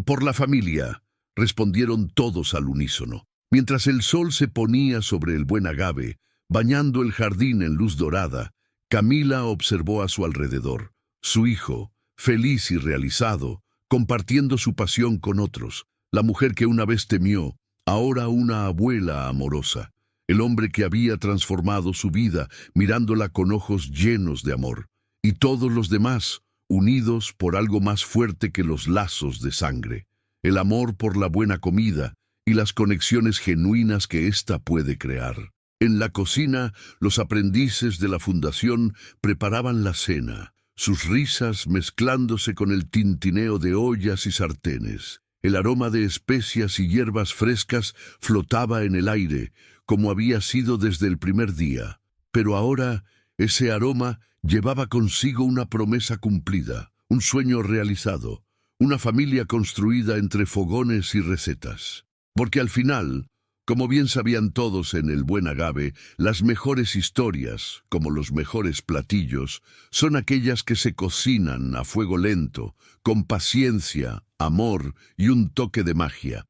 Por la familia, respondieron todos al unísono. Mientras el sol se ponía sobre el buen agave, bañando el jardín en luz dorada, Camila observó a su alrededor. Su hijo, feliz y realizado, compartiendo su pasión con otros. La mujer que una vez temió, ahora una abuela amorosa. El hombre que había transformado su vida, mirándola con ojos llenos de amor. Y todos los demás, unidos por algo más fuerte que los lazos de sangre. El amor por la buena comida y las conexiones genuinas que ésta puede crear. En la cocina, los aprendices de la fundación preparaban la cena, sus risas mezclándose con el tintineo de ollas y sartenes. El aroma de especias y hierbas frescas flotaba en el aire, como había sido desde el primer día. Pero ahora, ese aroma llevaba consigo una promesa cumplida, un sueño realizado, una familia construida entre fogones y recetas. Porque al final, como bien sabían todos en el buen agave, las mejores historias, como los mejores platillos, son aquellas que se cocinan a fuego lento, con paciencia, amor y un toque de magia.